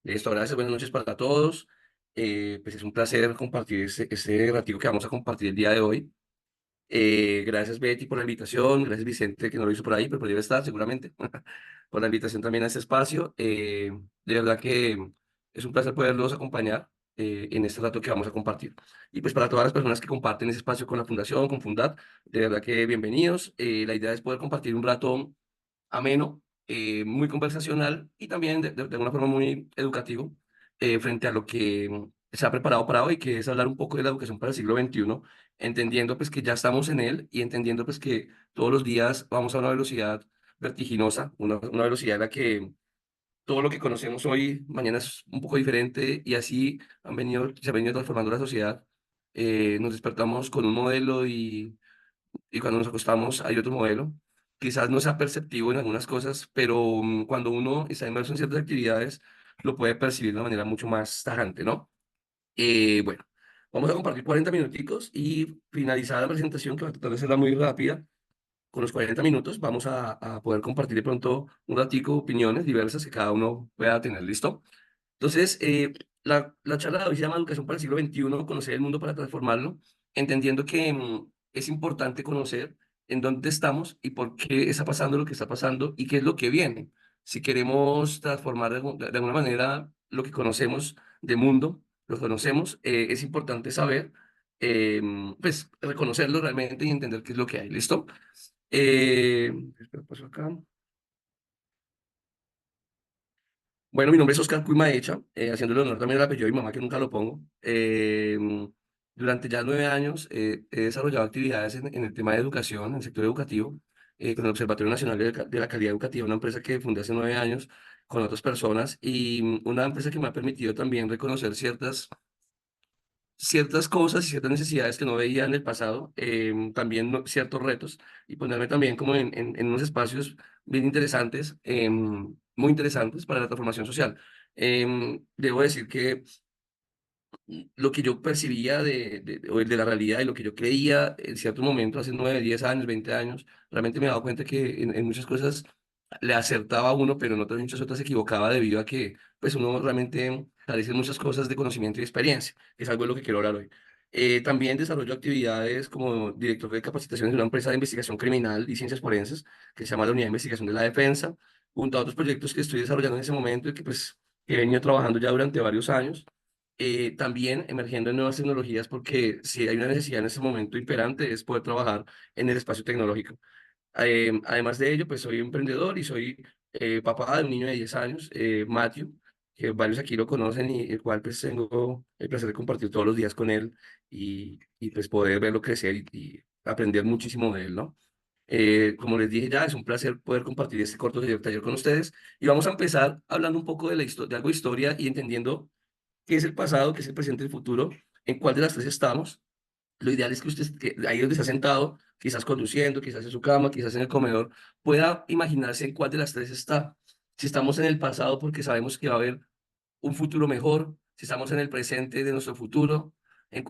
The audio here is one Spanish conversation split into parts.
Listo, gracias, buenas noches para todos. Pues es un placer compartir este ratico que vamos a compartir el día de hoy. Gracias Betty por la invitación, gracias Vicente que no lo hizo por ahí, pero podría estar seguramente, por la invitación también a este espacio. De verdad que es un placer poderlos acompañar en este rato que vamos a compartir. Y pues para todas las personas que comparten ese espacio con la Fundación, con Fundat, de verdad que bienvenidos. La idea es poder compartir un rato ameno, muy conversacional y también de una forma muy educativo frente a lo que se ha preparado para hoy, que es hablar un poco de la educación para el siglo XXI, entendiendo pues que ya estamos en él y entendiendo pues que todos los días vamos a una velocidad vertiginosa, una velocidad en la que todo lo que conocemos hoy, mañana es un poco diferente y así se ha venido transformando la sociedad. Nos despertamos con un modelo y cuando nos acostamos hay otro modelo. Quizás no sea perceptivo en algunas cosas, pero cuando uno está inmerso en ciertas actividades, lo puede percibir de una manera mucho más tajante, ¿no? Bueno, vamos a compartir 40 minuticos y finalizada la presentación, que va a tratar de serla muy rápida, con los 40 minutos vamos a poder compartir de pronto un ratico opiniones diversas que cada uno pueda tener, ¿listo? Entonces, la charla de hoy se llama Educación para el siglo XXI, conocer el mundo para transformarlo, entendiendo que es importante conocer en dónde estamos y por qué está pasando lo que está pasando y qué es lo que viene. Si queremos transformar de alguna manera lo que conocemos de mundo, lo conocemos, es importante saber, pues, reconocerlo realmente y entender qué es lo que hay. ¿Listo? Espera, paso acá. Bueno, mi nombre es Oscar Puimaecha, haciéndole honor también al apellido de mi mamá, que nunca lo pongo. Durante ya 9 años he desarrollado actividades en el tema de educación, en el sector educativo, con el Observatorio Nacional de la Calidad Educativa, una empresa que fundé hace 9 años con otras personas y una empresa que me ha permitido también reconocer ciertas cosas y ciertas necesidades que no veía en el pasado, también ciertos retos y ponerme también como en unos espacios bien interesantes, muy interesantes para la transformación social. Debo decir que lo que yo percibía o de la realidad y lo que yo creía en cierto momento, hace 9, 10 años, 20 años, realmente me he dado cuenta que en muchas cosas le acertaba a uno, pero en otras muchas otras se equivocaba debido a que pues uno realmente carece de muchas cosas de conocimiento y experiencia, que es algo de lo que quiero hablar hoy. También desarrollo actividades como director de capacitaciones de una empresa de investigación criminal y ciencias forenses que se llama la Unidad de Investigación de la Defensa, junto a otros proyectos que estoy desarrollando en ese momento y que pues he venido trabajando ya durante varios años, también emergiendo en nuevas tecnologías, porque si hay una necesidad en este momento imperante es poder trabajar en el espacio tecnológico. Además de ello, pues soy emprendedor y soy papá de un niño de 10 años, Matthew, que varios aquí lo conocen y el cual pues tengo el placer de compartir todos los días con él y pues poder verlo crecer y aprender muchísimo de él, ¿no? Como les dije ya, es un placer poder compartir este corto taller con ustedes y vamos a empezar hablando un poco de de algo de historia y entendiendo qué es el pasado, qué es el presente y el futuro, en cuál de las tres estamos. Lo ideal es que usted, que ahí donde está sentado, quizás conduciendo, quizás en su cama, quizás en el comedor, pueda imaginarse en cuál de las tres está. Si estamos en el pasado porque sabemos que va a haber un futuro mejor, si estamos en el presente de nuestro futuro,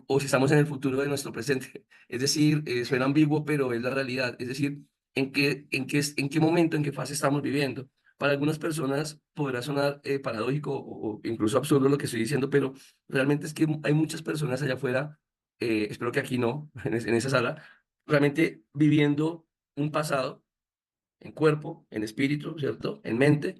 o si estamos en el futuro de nuestro presente. Es decir, suena ambiguo, pero es la realidad. Es decir, en qué momento, en qué fase estamos viviendo. Para algunas personas podrá sonar paradójico o incluso absurdo lo que estoy diciendo, pero realmente es que hay muchas personas allá afuera, espero que aquí no, en esa sala, realmente viviendo un pasado en cuerpo, en espíritu, ¿cierto? En mente,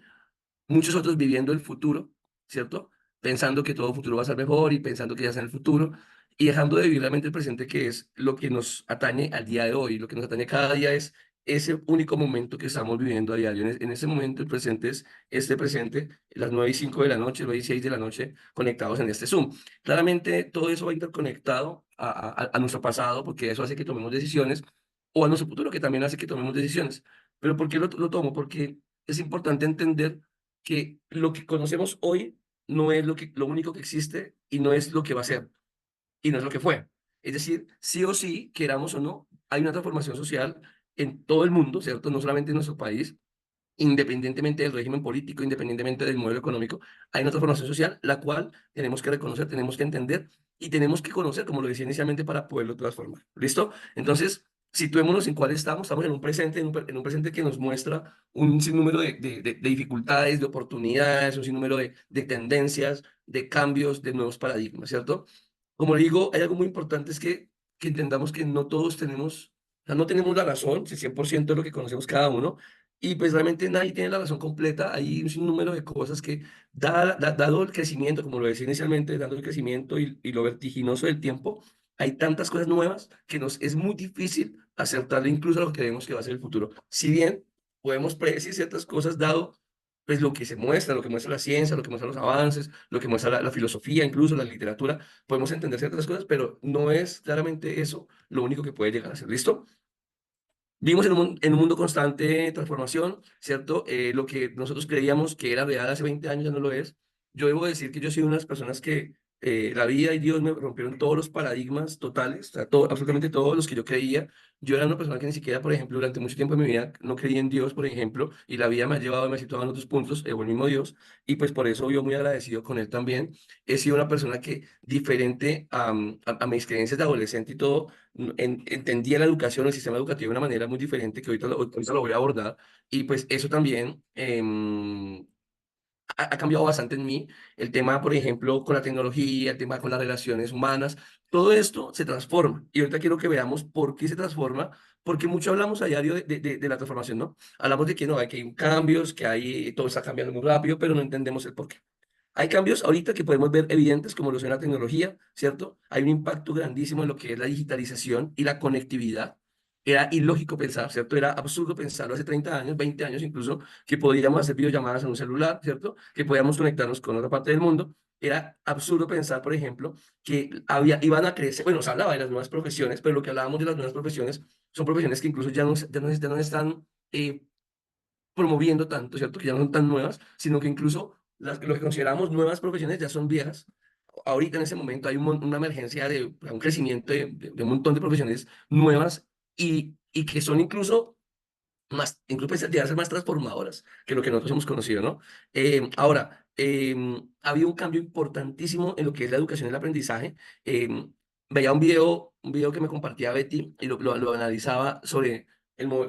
muchos otros viviendo el futuro, ¿cierto? Pensando que todo futuro va a ser mejor y pensando que ya está en el futuro y dejando de vivir realmente el presente, que es lo que nos atañe al día de hoy. Lo que nos atañe cada día es ese único momento que estamos viviendo a diario. En ese momento el presente es este presente, las 9:05 de la noche, 9:06 de la noche, conectados en este Zoom. Claramente todo eso va interconectado a nuestro pasado, porque eso hace que tomemos decisiones, o a nuestro futuro, que también hace que tomemos decisiones. ¿Pero por qué lo tomo? Porque es importante entender que lo que conocemos hoy no es lo único que existe y no es lo que va a ser y no es lo que fue. Es decir, sí o sí, queramos o no, hay una transformación social en todo el mundo, ¿cierto? No solamente en nuestro país, independientemente del régimen político, independientemente del modelo económico, hay una transformación social, la cual tenemos que reconocer, tenemos que entender y tenemos que conocer, como lo decía inicialmente, para poderlo transformar. ¿Listo? Entonces, situémonos en cuál estamos en un presente, en un presente que nos muestra un sinnúmero de dificultades, de oportunidades, un sinnúmero de tendencias, de cambios, de nuevos paradigmas, ¿cierto? Como le digo, hay algo muy importante, es que entendamos que no todos tenemos, o sea, no tenemos la razón, si 100% de lo que conocemos cada uno, y pues realmente nadie tiene la razón completa. Hay un sinnúmero de cosas que, dado el crecimiento, como lo decía inicialmente, dado el crecimiento y lo vertiginoso del tiempo, hay tantas cosas nuevas que nos es muy difícil acertar incluso a lo que creemos que va a ser el futuro. Si bien podemos predecir ciertas cosas dado pues lo que se muestra, lo que muestra la ciencia, lo que muestran los avances, lo que muestra la filosofía, incluso la literatura, podemos entender ciertas cosas, pero no es claramente eso lo único que puede llegar a ser. ¿Listo? Vivimos en un mundo constante de transformación, ¿cierto? Lo que nosotros creíamos que era real hace 20 años ya no lo es. Yo debo decir que yo soy una de las personas que la vida y Dios me rompieron todos los paradigmas totales, o sea, todo, absolutamente todos los que yo creía. Yo era una persona que ni siquiera, por ejemplo, durante mucho tiempo de mi vida no creía en Dios, por ejemplo, y la vida me ha llevado, me ha situado en otros puntos, o el mismo Dios, y pues por eso yo muy agradecido con Él también. He sido una persona que, diferente a mis creencias de adolescente y todo, entendía la educación, el sistema educativo de una manera muy diferente que ahorita lo voy a abordar, y pues eso también ha cambiado bastante en mí. El tema, por ejemplo, con la tecnología, el tema con las relaciones humanas, todo esto se transforma. Y ahorita quiero que veamos por qué se transforma, porque mucho hablamos a diario de la transformación, ¿no? Hablamos de que no, hay que hay cambios, que hay, todo está cambiando muy rápido, pero no entendemos el por qué. Hay cambios ahorita que podemos ver evidentes, como lo son la tecnología, ¿cierto? Hay un impacto grandísimo en lo que es la digitalización y la conectividad. Era ilógico pensar, ¿cierto? Era absurdo pensarlo hace 30 años, 20 años incluso, que podíamos hacer videollamadas en un celular, ¿cierto? Que podíamos conectarnos con otra parte del mundo. Era absurdo pensar, por ejemplo, que iban a crecer, bueno, se hablaba de las nuevas profesiones, pero lo que hablábamos de las nuevas profesiones son profesiones que incluso ya no están promoviendo tanto, ¿cierto? Que ya no son tan nuevas, sino que incluso lo que consideramos nuevas profesiones ya son viejas. Ahorita en ese momento hay una emergencia de un crecimiento de un montón de profesiones nuevas y que son incluso más, incluso pueden llegar a ser más transformadoras que lo que nosotros hemos conocido, ¿no? Ahora, ha habido un cambio importantísimo en lo que es la educación y el aprendizaje. Veía un video que me compartía Betty y lo analizaba sobre,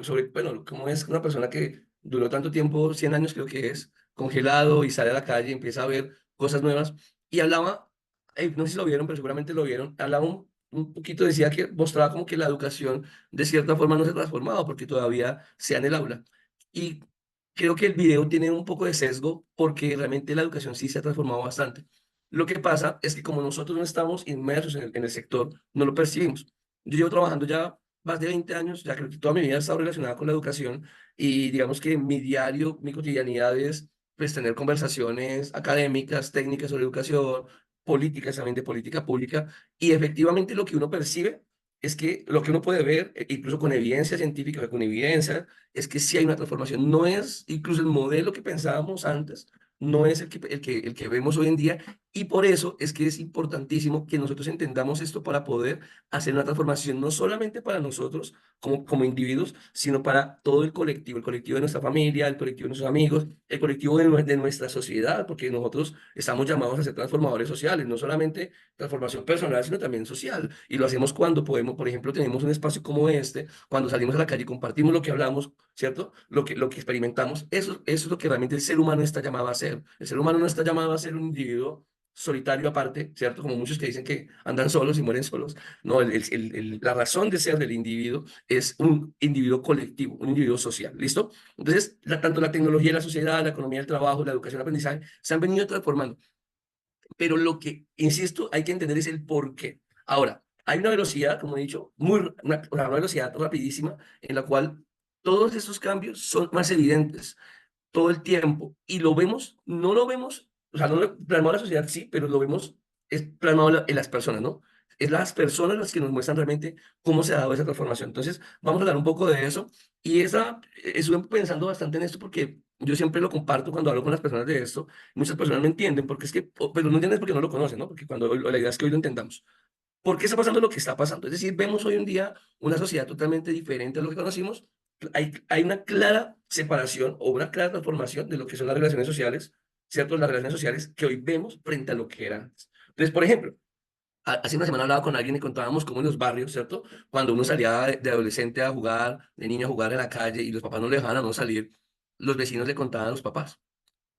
sobre, bueno, cómo es una persona que duró tanto tiempo, 100 años creo que es, congelado y sale a la calle y empieza a ver cosas nuevas. Y hablaba, no sé si lo vieron, pero seguramente lo vieron, hablaba un poquito, decía que mostraba como que la educación de cierta forma no se ha transformado porque todavía sea en el aula. Y creo que el video tiene un poco de sesgo porque realmente la educación sí se ha transformado bastante. Lo que pasa es que como nosotros no estamos inmersos en el sector, no lo percibimos. Yo llevo trabajando ya más de 20 años, ya creo que toda mi vida ha estado relacionada con la educación y digamos que mi diario, mi cotidianidad es pues tener conversaciones académicas, técnicas sobre educación, políticas también de política pública, y efectivamente lo que uno percibe es que lo que uno puede ver, incluso con evidencia científica, con evidencia, es que sí hay una transformación. No es incluso el modelo que pensábamos antes, no es el que vemos hoy en día, y por eso es que es importantísimo que nosotros entendamos esto para poder hacer una transformación, no solamente para nosotros como individuos, sino para todo el colectivo de nuestra familia, el colectivo de nuestros amigos, el colectivo de nuestra sociedad, porque nosotros estamos llamados a ser transformadores sociales, no solamente transformación personal, sino también social. Y lo hacemos cuando podemos, por ejemplo, tenemos un espacio como este, cuando salimos a la calle y compartimos lo que hablamos, ¿cierto? Lo que experimentamos. Eso es lo que realmente el ser humano está llamado a hacer. El ser humano no está llamado a ser un individuo solitario aparte, ¿cierto? Como muchos que dicen que andan solos y mueren solos. No, la razón de ser del individuo es un individuo colectivo, un individuo social, ¿listo? Entonces, tanto la tecnología, la sociedad, la economía del trabajo, la educación, el aprendizaje, se han venido transformando. Pero lo que, insisto, hay que entender es el por qué. Ahora, hay una velocidad, como he dicho, una velocidad rapidísima en la cual todos estos cambios son más evidentes todo el tiempo y lo vemos, no lo vemos, o sea, no lo plasmado en la sociedad, sí, pero lo vemos, es plasmado en las personas, ¿no? Es las personas las que nos muestran realmente cómo se ha dado esa transformación. Entonces, vamos a hablar un poco de eso. Y estuve pensando bastante en esto porque yo siempre lo comparto cuando hablo con las personas de esto. Muchas personas no entienden, porque es que, pero no entienden porque no lo conocen, ¿no? Porque la idea es que hoy lo entendamos. ¿Por qué está pasando lo que está pasando? Es decir, vemos hoy en día una sociedad totalmente diferente a lo que conocimos. Hay una clara separación o una clara transformación de lo que son las relaciones sociales, ¿cierto? Las relaciones sociales que hoy vemos frente a lo que eran antes. Entonces, por ejemplo, Hace una semana hablaba con alguien y contábamos cómo en los barrios, ¿cierto? Cuando uno salía de adolescente a jugar, de niño a jugar en la calle y los papás no le dejaban a no salir, los vecinos le contaban a los papás,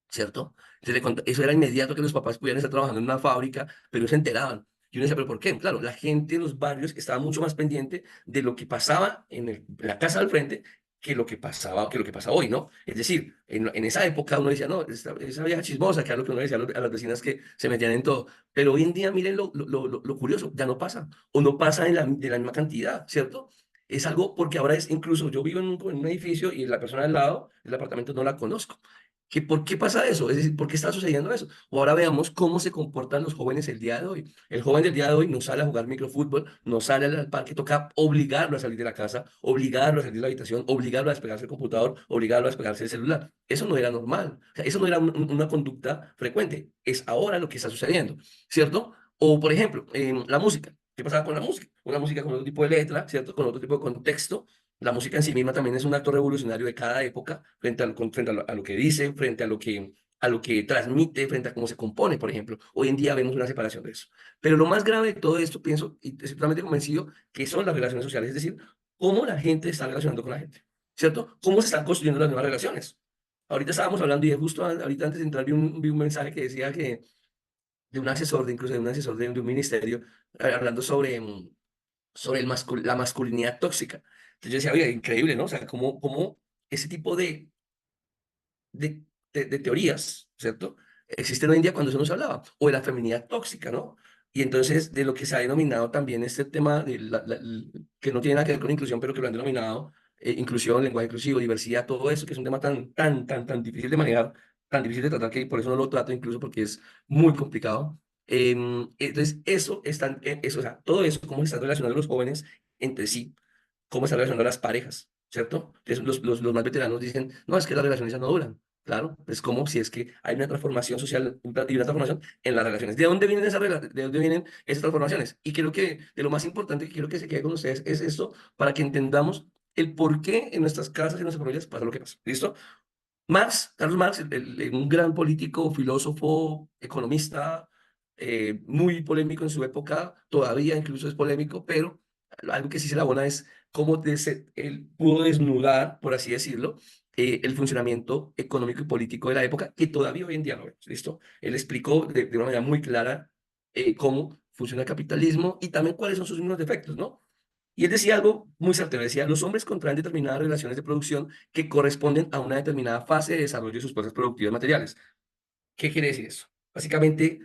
¿cierto? Entonces, eso era inmediato que los papás pudieran estar trabajando en una fábrica, pero no se enteraban. Y uno decía, ¿pero por qué? Claro, la gente en los barrios estaba mucho más pendiente de lo que pasaba en la casa al frente que lo que pasa hoy, ¿no? Es decir, en esa época uno decía, no, esa vieja chismosa, que era lo que uno decía a las vecinas que se metían en todo. Pero hoy en día, miren lo curioso, ya no pasa, o no pasa de la misma cantidad, ¿cierto? Es algo porque ahora es incluso, yo vivo en un edificio y la persona al lado, el apartamento no la conozco. ¿Por qué pasa eso? Es decir, ¿por qué está sucediendo eso? O ahora veamos cómo se comportan los jóvenes el día de hoy. El joven del día de hoy no sale a jugar microfútbol, no sale al parque, toca obligarlo a salir de la casa, obligarlo a salir de la habitación, obligarlo a despegarse del computador, obligarlo a despegarse del celular. Eso no era normal, o sea, eso no era una conducta frecuente, es ahora lo que está sucediendo, ¿cierto? O, por ejemplo, la música. ¿Qué pasaba con la música? Una música con otro tipo de letra, ¿cierto? Con otro tipo de contexto. La música en sí misma también es un acto revolucionario de cada época frente a lo que dice, frente a lo que transmite, frente a cómo se compone, por ejemplo. Hoy en día vemos una separación de eso. Pero lo más grave de todo esto, pienso, y estoy totalmente convencido, que son las relaciones sociales, es decir, cómo la gente está relacionando con la gente, ¿cierto? Cómo se están construyendo las nuevas relaciones. Ahorita estábamos hablando, y justo ahorita antes de entrar vi un mensaje que decía que de un asesor, incluso de un asesor de un ministerio, hablando sobre, sobre la masculinidad tóxica. Entonces yo decía, oye, increíble, ¿no? O sea, cómo ese tipo de, de teorías, ¿cierto? Existen hoy en día cuando eso no se hablaba, o de la feminidad tóxica, ¿no? Y entonces de lo que se ha denominado también este tema de que no tiene nada que ver con inclusión, pero que lo han denominado inclusión, lenguaje inclusivo, diversidad, todo eso, que es un tema tan difícil de manejar, tan difícil de tratar, que por eso no lo trato incluso porque es muy complicado. Entonces, eso, o sea, todo eso, cómo se están relacionando los jóvenes entre sí, cómo se están relacionando las parejas, ¿cierto? Entonces, los más veteranos dicen, no, es que las relaciones ya no duran. Claro, es como si es que hay una transformación social y una transformación en las relaciones. ¿De dónde vienen de dónde vienen esas transformaciones? Y creo que de lo más importante que quiero que se quede con ustedes es esto, para que entendamos el por qué en nuestras casas y en nuestras familias pasa lo que pasa. ¿Listo? Carlos Marx, un gran político, filósofo, economista, muy polémico en su época, todavía incluso es polémico, pero algo que sí se le abona es cómo él pudo desnudar, por así decirlo, el funcionamiento económico y político de la época, que todavía hoy en día lo vemos, ¿listo? Él explicó de una manera muy clara cómo funciona el capitalismo y también cuáles son sus mismos defectos, ¿no? Y él decía algo muy certero, decía, los hombres contraen determinadas relaciones de producción que corresponden a una determinada fase de desarrollo de sus fuerzas productivas materiales. ¿Qué quiere decir eso? Básicamente,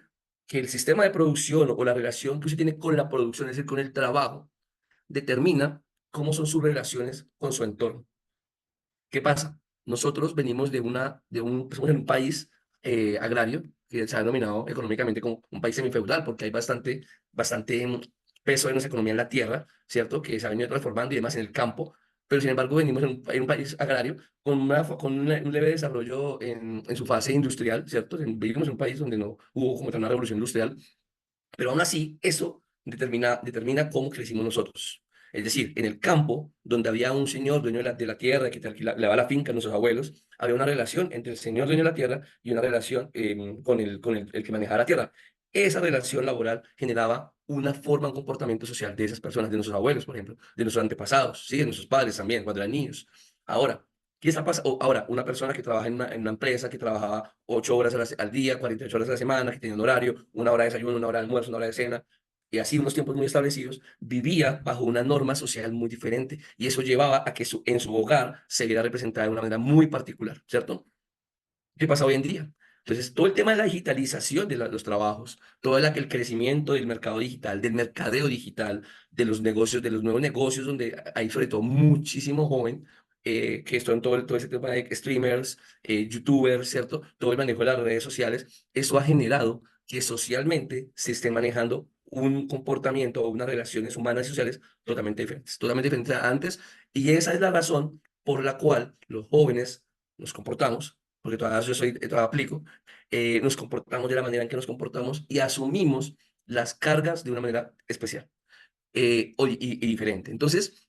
que el sistema de producción o la relación que usted tiene con la producción, es decir, con el trabajo, determina cómo son sus relaciones con su entorno. ¿Qué pasa? Nosotros venimos somos en un país agrario, que se ha denominado económicamente como un país semifeudal, porque hay bastante peso de nuestra economía en la tierra, ¿cierto? Que se ha venido transformando y demás en el campo, pero sin embargo venimos en un país agrario un leve desarrollo en su fase industrial, ¿cierto? Vivimos en un país donde no hubo como tal una revolución industrial, pero aún así, eso determina cómo crecimos nosotros. Es decir, en el campo, donde había un señor dueño de la tierra que le daba la finca a nuestros abuelos, había una relación entre el señor dueño de la tierra y una relación el que manejaba la tierra. Esa relación laboral generaba una forma, un comportamiento social de esas personas, de nuestros abuelos, por ejemplo, de nuestros antepasados, ¿sí? De nuestros padres también, cuando eran niños. Ahora, ¿qué está pasando? Ahora, una persona que trabaja en una empresa, que trabajaba 8 horas al día, 48 horas a la semana, que tenía un horario, una hora de desayuno, una hora de almuerzo, una hora de cena, y así unos tiempos muy establecidos, vivía bajo una norma social muy diferente. Y eso llevaba a que en su hogar se viera representada de una manera muy particular, ¿cierto? ¿Qué pasa hoy en día? Entonces, todo el tema de la digitalización de los trabajos, todo el crecimiento del mercado digital, del mercadeo digital, de los negocios, de los nuevos negocios, donde hay sobre todo muchísimo joven que está en todo ese tema de streamers, youtubers, ¿cierto? Todo el manejo de las redes sociales, eso ha generado que socialmente se esté manejando un comportamiento o unas relaciones humanas y sociales totalmente diferentes a antes, y esa es la razón por la cual los jóvenes nos comportamos porque todavía aplico, nos comportamos de la manera en que nos comportamos y asumimos las cargas de una manera especial y diferente. Entonces,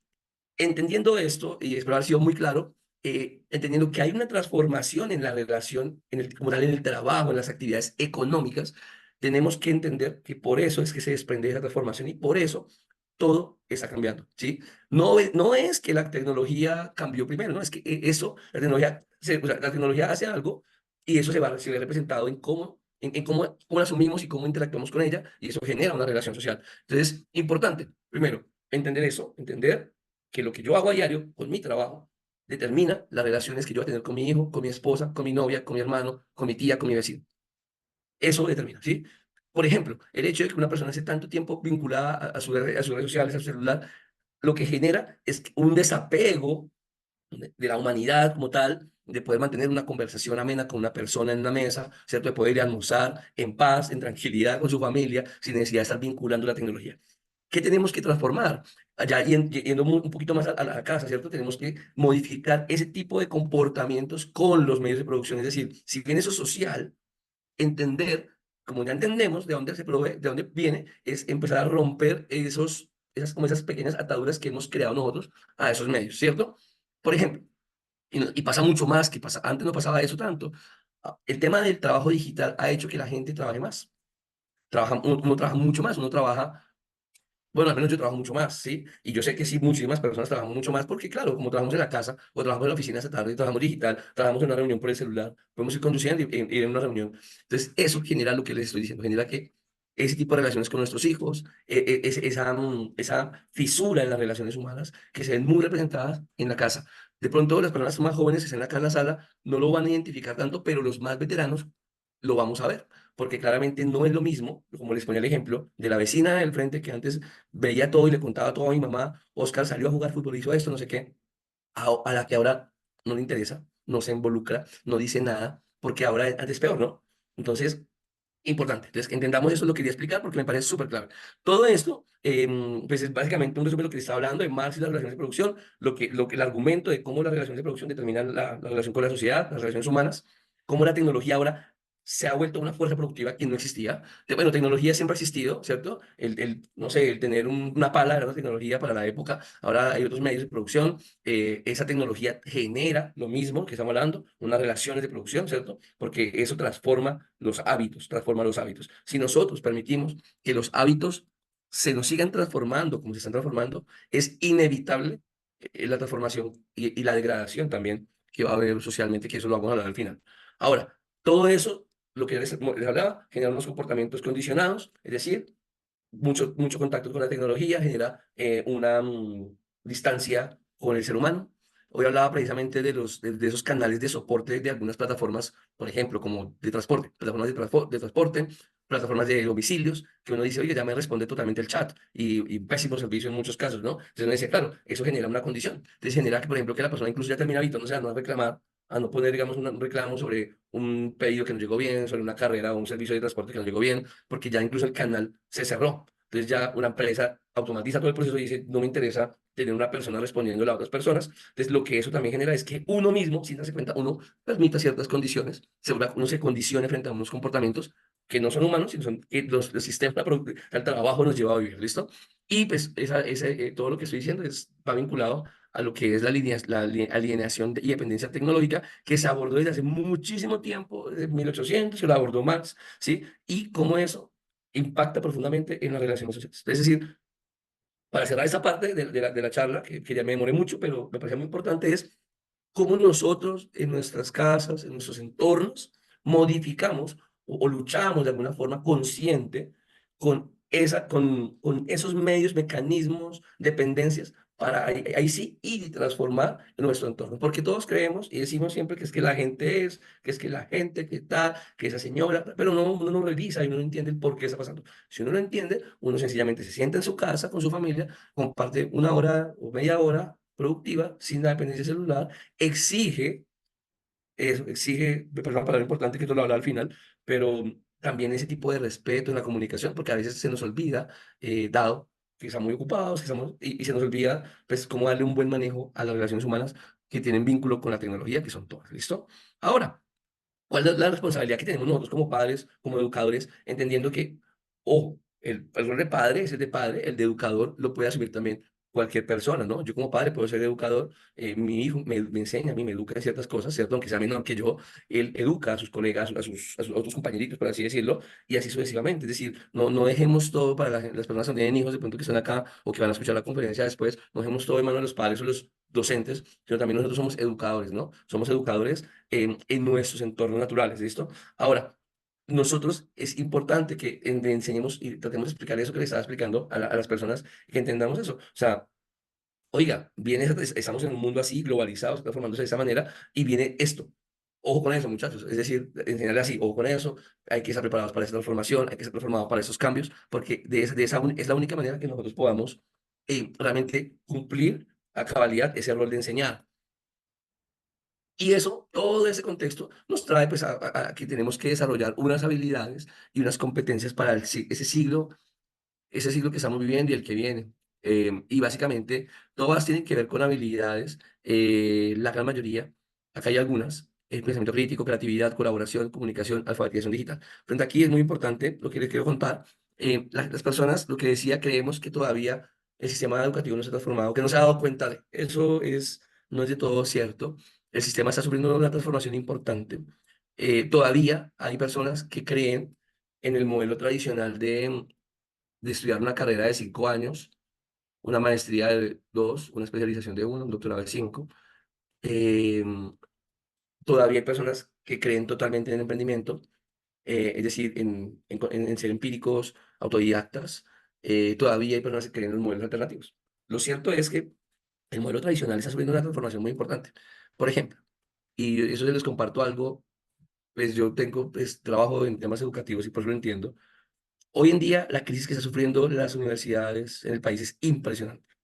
entendiendo esto, y espero haber sido muy claro, entendiendo que hay una transformación en la relación, como tal, en el trabajo, en las actividades económicas, tenemos que entender que por eso es que se desprende esa transformación y por eso todo está cambiando, ¿sí? No es que la tecnología cambió primero, no, es que eso, la tecnología, o sea, la tecnología hace algo y eso se ve representado en cómo la asumimos y cómo interactuamos con ella, y eso genera una relación social. Entonces, importante, primero, entender eso, entender que lo que yo hago a diario con mi trabajo determina las relaciones que yo voy a tener con mi hijo, con mi esposa, con mi novia, con mi hermano, con mi tía, con mi vecino. Eso determina, ¿sí? Por ejemplo, el hecho de que una persona esté tanto tiempo vinculada a sus redes sociales, a su celular, lo que genera es un desapego de la humanidad como tal, de poder mantener una conversación amena con una persona en una mesa, ¿cierto? De poder ir a almorzar en paz, en tranquilidad con su familia, sin necesidad de estar vinculando la tecnología. ¿Qué tenemos que transformar? Allá yendo un poquito más a la casa, ¿cierto? Tenemos que modificar ese tipo de comportamientos con los medios de producción. Es decir, si bien eso es social, entender, como ya entendemos de dónde se provee, de dónde viene, es empezar a romper como esas pequeñas ataduras que hemos creado nosotros a esos medios, ¿cierto? Por ejemplo, y pasa mucho más, antes no pasaba eso tanto. El tema del trabajo digital ha hecho que la gente trabaje más. Uno trabaja mucho más, uno trabaja, bueno, al menos yo trabajo mucho más, ¿sí? Y yo sé que sí, muchísimas personas trabajan mucho más porque, claro, como trabajamos en la casa o trabajamos en la oficina esta tarde, trabajamos digital, trabajamos en una reunión por el celular, podemos ir conduciendo y ir en una reunión. Entonces, eso genera lo que les estoy diciendo, genera que ese tipo de relaciones con nuestros hijos, esa fisura en las relaciones humanas que se ven muy representadas en la casa. De pronto, las personas más jóvenes que están acá en la sala no lo van a identificar tanto, pero los más veteranos lo vamos a ver, porque claramente no es lo mismo, como les ponía el ejemplo, de la vecina del frente que antes veía todo y le contaba todo a mi mamá, Oscar salió a jugar fútbol, hizo esto, no sé qué, a la que ahora no le interesa, no se involucra, no dice nada, porque ahora antes es peor, ¿no? Entonces, importante. Entonces, que entendamos eso, lo quería explicar porque me parece súper clave. Todo esto, pues es básicamente un resumen de lo que les estaba hablando de Marx y las relaciones de producción, el argumento de cómo las relaciones de producción determinan la relación con la sociedad, las relaciones humanas, cómo la tecnología ahora se ha vuelto una fuerza productiva que no existía. Bueno, tecnología siempre ha existido, ¿cierto? No sé, el tener una pala era una tecnología para la época, ahora hay otros medios de producción, esa tecnología genera lo mismo que estamos hablando, unas relaciones de producción, ¿cierto? Porque eso transforma los hábitos, transforma los hábitos. Si nosotros permitimos que los hábitos se nos sigan transformando como se están transformando, es inevitable la transformación y la degradación también que va a haber socialmente, que eso lo vamos a hablar al final. Ahora, todo eso, lo que les hablaba, genera unos comportamientos condicionados, es decir, mucho contacto con la tecnología, genera una distancia con el ser humano. Hoy hablaba precisamente de esos canales de soporte de algunas plataformas, por ejemplo, como de transporte, plataformas de transporte, plataformas de domicilios, que uno dice, oye, ya me responde totalmente el chat y pésimo servicio en muchos casos, ¿no? Entonces uno dice, claro, eso genera una condición. Entonces genera que, por ejemplo, que la persona incluso ya termina habituándose a no reclamar, a no poner, digamos, un reclamo sobre un pedido que no llegó bien, sobre una carrera o un servicio de transporte que no llegó bien, porque ya incluso el canal se cerró. Entonces ya una empresa automatiza todo el proceso y dice, no me interesa tener una persona respondiendo a otras personas. Entonces lo que eso también genera es que uno mismo, sin darse cuenta, uno permita ciertas condiciones, uno se condicione frente a unos comportamientos que no son humanos, sino son que los sistemas del trabajo nos lleva a vivir, ¿listo? Y pues todo lo que estoy diciendo va vinculado a lo que es alienación y dependencia tecnológica que se abordó desde hace muchísimo tiempo, desde 1800, que lo abordó Marx, ¿sí? Y cómo eso impacta profundamente en las relaciones sociales. Es decir, para cerrar esa parte de la charla, que ya me demoré mucho, pero me parecía muy importante, es cómo nosotros en nuestras casas, en nuestros entornos, modificamos o luchamos de alguna forma consciente con esos medios, mecanismos, dependencias, para ahí sí ir y transformar nuestro entorno. Porque todos creemos y decimos siempre que es que la gente que es que la gente, que tal, que esa señora, pero no, uno no revisa y uno no entiende el por qué está pasando. Si uno no entiende, uno sencillamente se sienta en su casa con su familia, comparte una hora o media hora productiva sin la dependencia celular, exige eso, exige, perdón, una palabra importante que esto lo habla al final, pero también ese tipo de respeto en la comunicación, porque a veces se nos olvida, dado que estamos muy ocupados, y se nos olvida, pues, cómo darle un buen manejo a las relaciones humanas que tienen vínculo con la tecnología, que son todas, ¿listo? Ahora, ¿cuál es la responsabilidad que tenemos nosotros como padres, como educadores, entendiendo que, ojo, el rol de padre es el de padre, el de educador lo puede asumir también cualquier persona, ¿no? Yo como padre puedo ser educador, mi hijo me enseña a mí, me educa en ciertas cosas, ¿cierto? Aunque sea menor que yo, él educa a sus colegas, a sus otros compañeritos, por así decirlo, y así sucesivamente. Es decir, no dejemos todo para las personas que tienen hijos de pronto que están acá o que van a escuchar la conferencia después, no dejemos todo en manos de los padres o los docentes, sino también nosotros somos educadores, ¿no? Somos educadores en nuestros entornos naturales, ¿listo? Ahora, nosotros es importante que enseñemos y tratemos de explicar eso que le estaba explicando a las personas, que entendamos eso. O sea, oiga, estamos en un mundo así, globalizado, está formándose de esa manera, y viene esto. Ojo con eso, muchachos. Es decir, enseñarle así, ojo con eso, hay que estar preparados para esa transformación, hay que estar preparados para esos cambios, porque es la única manera que nosotros podamos realmente cumplir a cabalidad ese rol de enseñar. Y eso, todo ese contexto nos trae pues a que tenemos que desarrollar unas habilidades y unas competencias para ese siglo que estamos viviendo y el que viene. Y básicamente todas tienen que ver con habilidades, la gran mayoría, acá hay algunas, pensamiento crítico, creatividad, colaboración, comunicación, alfabetización digital. Frente aquí es muy importante lo que les quiero contar. Las personas, lo que decía, creemos que todavía el sistema educativo no se ha transformado, que no se ha dado cuenta de eso, no es de todo cierto. El sistema está sufriendo una transformación importante. Todavía hay personas que creen en el modelo tradicional de estudiar una carrera de 5 años, una maestría de 2, una especialización de 1, un doctorado de 5. Eh, Todavía hay personas que creen totalmente en el emprendimiento, es decir, en ser empíricos, autodidactas. Todavía hay personas que creen en los modelos alternativos. Lo cierto es que el modelo tradicional está sufriendo una transformación muy importante. Por ejemplo, y eso les comparto algo, pues yo tengo pues, trabajo en temas educativos y por eso lo entiendo. Hoy en día, la crisis que está sufriendo las universidades en el país es impresionante.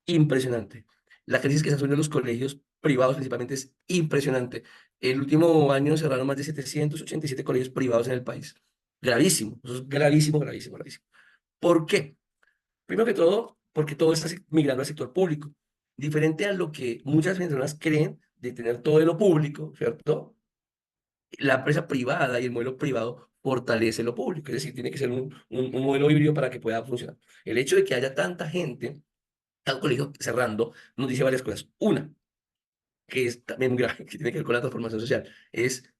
Impresionante. La crisis que están sufriendo los colegios privados principalmente es impresionante. El último año cerraron más de 787 colegios privados en el país. Gravísimo, eso es gravísimo, gravísimo, gravísimo. ¿Por qué? Primero que todo, porque todo está migrando al sector público. Diferente a lo que muchas personas creen de tener todo de lo público, ¿cierto? La empresa privada y el modelo privado fortalece lo público, es decir, tiene que ser un modelo híbrido para que pueda funcionar. El hecho de que haya tanta gente al colegio cerrando nos dice varias cosas. Una, que es también muy grave, que tiene que ver con la transformación social, es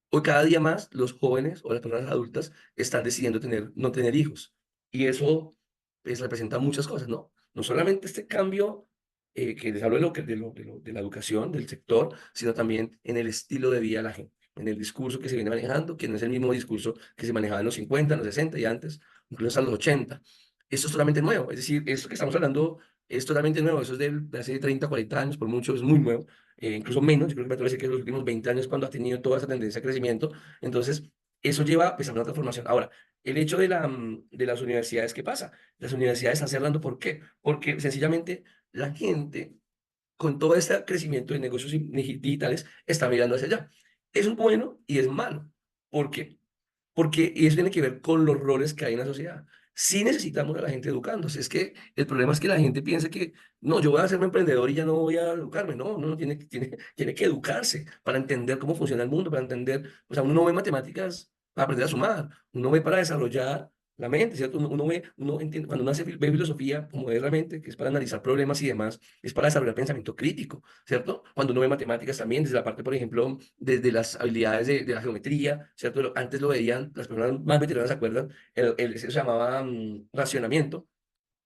hoy cada día más los jóvenes o las personas adultas están decidiendo no tener hijos. Y eso pues, representa muchas cosas, ¿no? No solamente este cambio que les hablo de la educación, del sector, sino también en el estilo de vida de la gente, en el discurso que se viene manejando, que no es el mismo discurso que se manejaba en los 50, en los 60 y antes, incluso hasta los 80. Esto es totalmente nuevo, es decir, esto que estamos hablando es totalmente nuevo, eso es de hace 30, 40 años, por mucho, es muy nuevo, incluso menos, yo creo que me atrevo a decir que en los últimos 20 años cuando ha tenido toda esa tendencia de crecimiento, entonces eso lleva pues, a una transformación. Ahora, el hecho de las universidades, ¿qué pasa? Las universidades están cerrando, ¿por qué? Porque sencillamente la gente, con todo este crecimiento de negocios digitales, está mirando hacia allá. Eso es bueno y es malo. ¿Por qué? Porque eso tiene que ver con los roles que hay en la sociedad. Sí necesitamos a la gente educándose. Es que el problema es que la gente piensa que, no, yo voy a ser un emprendedor y ya no voy a educarme. No, no, tiene que educarse para entender cómo funciona el mundo, para entender, o sea, uno no ve matemáticas para aprender a sumar, uno ve para desarrollar la mente, ¿cierto? Uno entiende, cuando uno ve filosofía, como es realmente, que es para analizar problemas y demás, es para desarrollar pensamiento crítico, ¿cierto? Cuando uno ve matemáticas también, desde la parte, por ejemplo, desde las habilidades de la geometría, ¿cierto? Antes lo veían, las personas más veteranas se acuerdan, eso se llamaba racionamiento,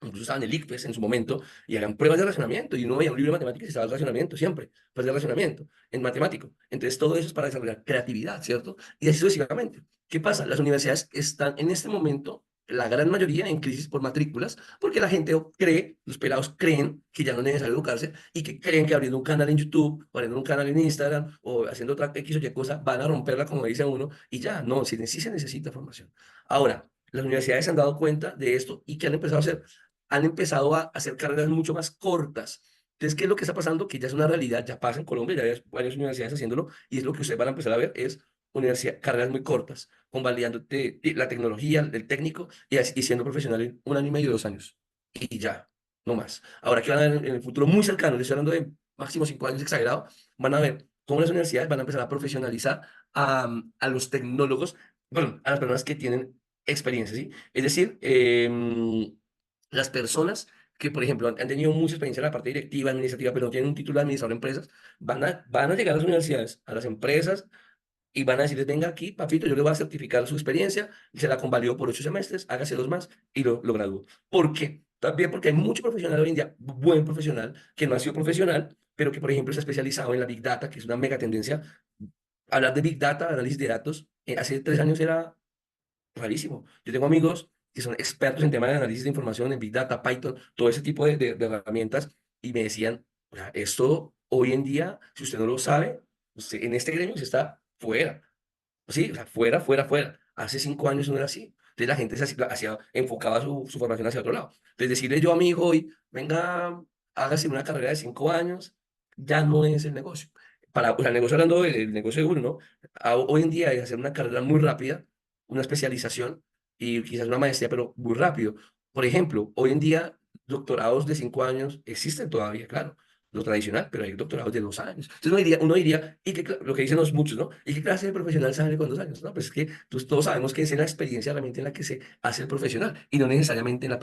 incluso estaba en el ICFES en su momento, y eran pruebas de racionamiento, y uno veía un libro de matemáticas y estaba el racionamiento, siempre, pruebas de racionamiento, en matemático. Entonces, todo eso es para desarrollar creatividad, ¿cierto? Y así sucesivamente. ¿Qué pasa? Las universidades están en este momento, la gran mayoría, en crisis por matrículas, porque la gente cree, los pelados creen que ya no es necesario educarse, y que creen que abriendo un canal en YouTube, o abriendo un canal en Instagram, o haciendo otra X o Y cosa, van a romperla, como dice uno, y ya, no, sí se necesita formación. Ahora, las universidades se han dado cuenta de esto y que han empezado a hacer a hacer carreras mucho más cortas. Entonces, ¿qué es lo que está pasando? Que ya es una realidad, ya pasa en Colombia, ya hay varias universidades haciéndolo, y es lo que ustedes van a empezar a ver, es carreras muy cortas, convalidando la tecnología, el técnico, y siendo profesional en 1 año y medio, 2 años. Y ya, no más. Ahora que van a ver en el futuro muy cercano, les estoy hablando de máximo 5 años exagerado, van a ver cómo las universidades van a empezar a profesionalizar a los tecnólogos, bueno, a las personas que tienen experiencia, ¿sí? Es decir, las personas que, por ejemplo, han tenido mucha experiencia en la parte directiva, administrativa, pero no tienen un título de administrador de empresas, van a llegar a las universidades, a las empresas, y van a decirles, venga aquí, papito, yo le voy a certificar su experiencia, y se la convalido por 8 semestres, hágase los más, y lo gradúo. ¿Por qué? También porque hay mucho profesional hoy en día, buen profesional, que no ha sido profesional, pero que, por ejemplo, está especializado en la Big Data, que es una mega tendencia. Hablar de Big Data, análisis de datos, hace 3 años era rarísimo. Yo tengo amigos que son expertos en temas de análisis de información, en Big Data, Python, todo ese tipo de herramientas, y me decían, o sea, esto hoy en día, si usted no lo sabe, usted en este gremio se está fuera. Sí, o sea, fuera, fuera, fuera. Hace 5 años no era así. Entonces la gente enfocaba su formación hacia otro lado. Entonces decirle yo a mi hijo hoy, venga, hágase una carrera de 5 años, ya no es el negocio. O sea, el negocio hablando del negocio de uno, ¿no? Hoy en día hay que hacer una carrera muy rápida, una especialización y quizás una maestría, pero muy rápido. Por ejemplo, hoy en día doctorados de 5 años existen todavía, claro, lo tradicional, pero hay doctorados de 2 años. Entonces uno diría, lo que dicen los muchos, ¿no? ¿Y qué clase de profesional sale con 2 años? No, pues es que todos sabemos que es en la experiencia realmente en la que se hace el profesional y no necesariamente en la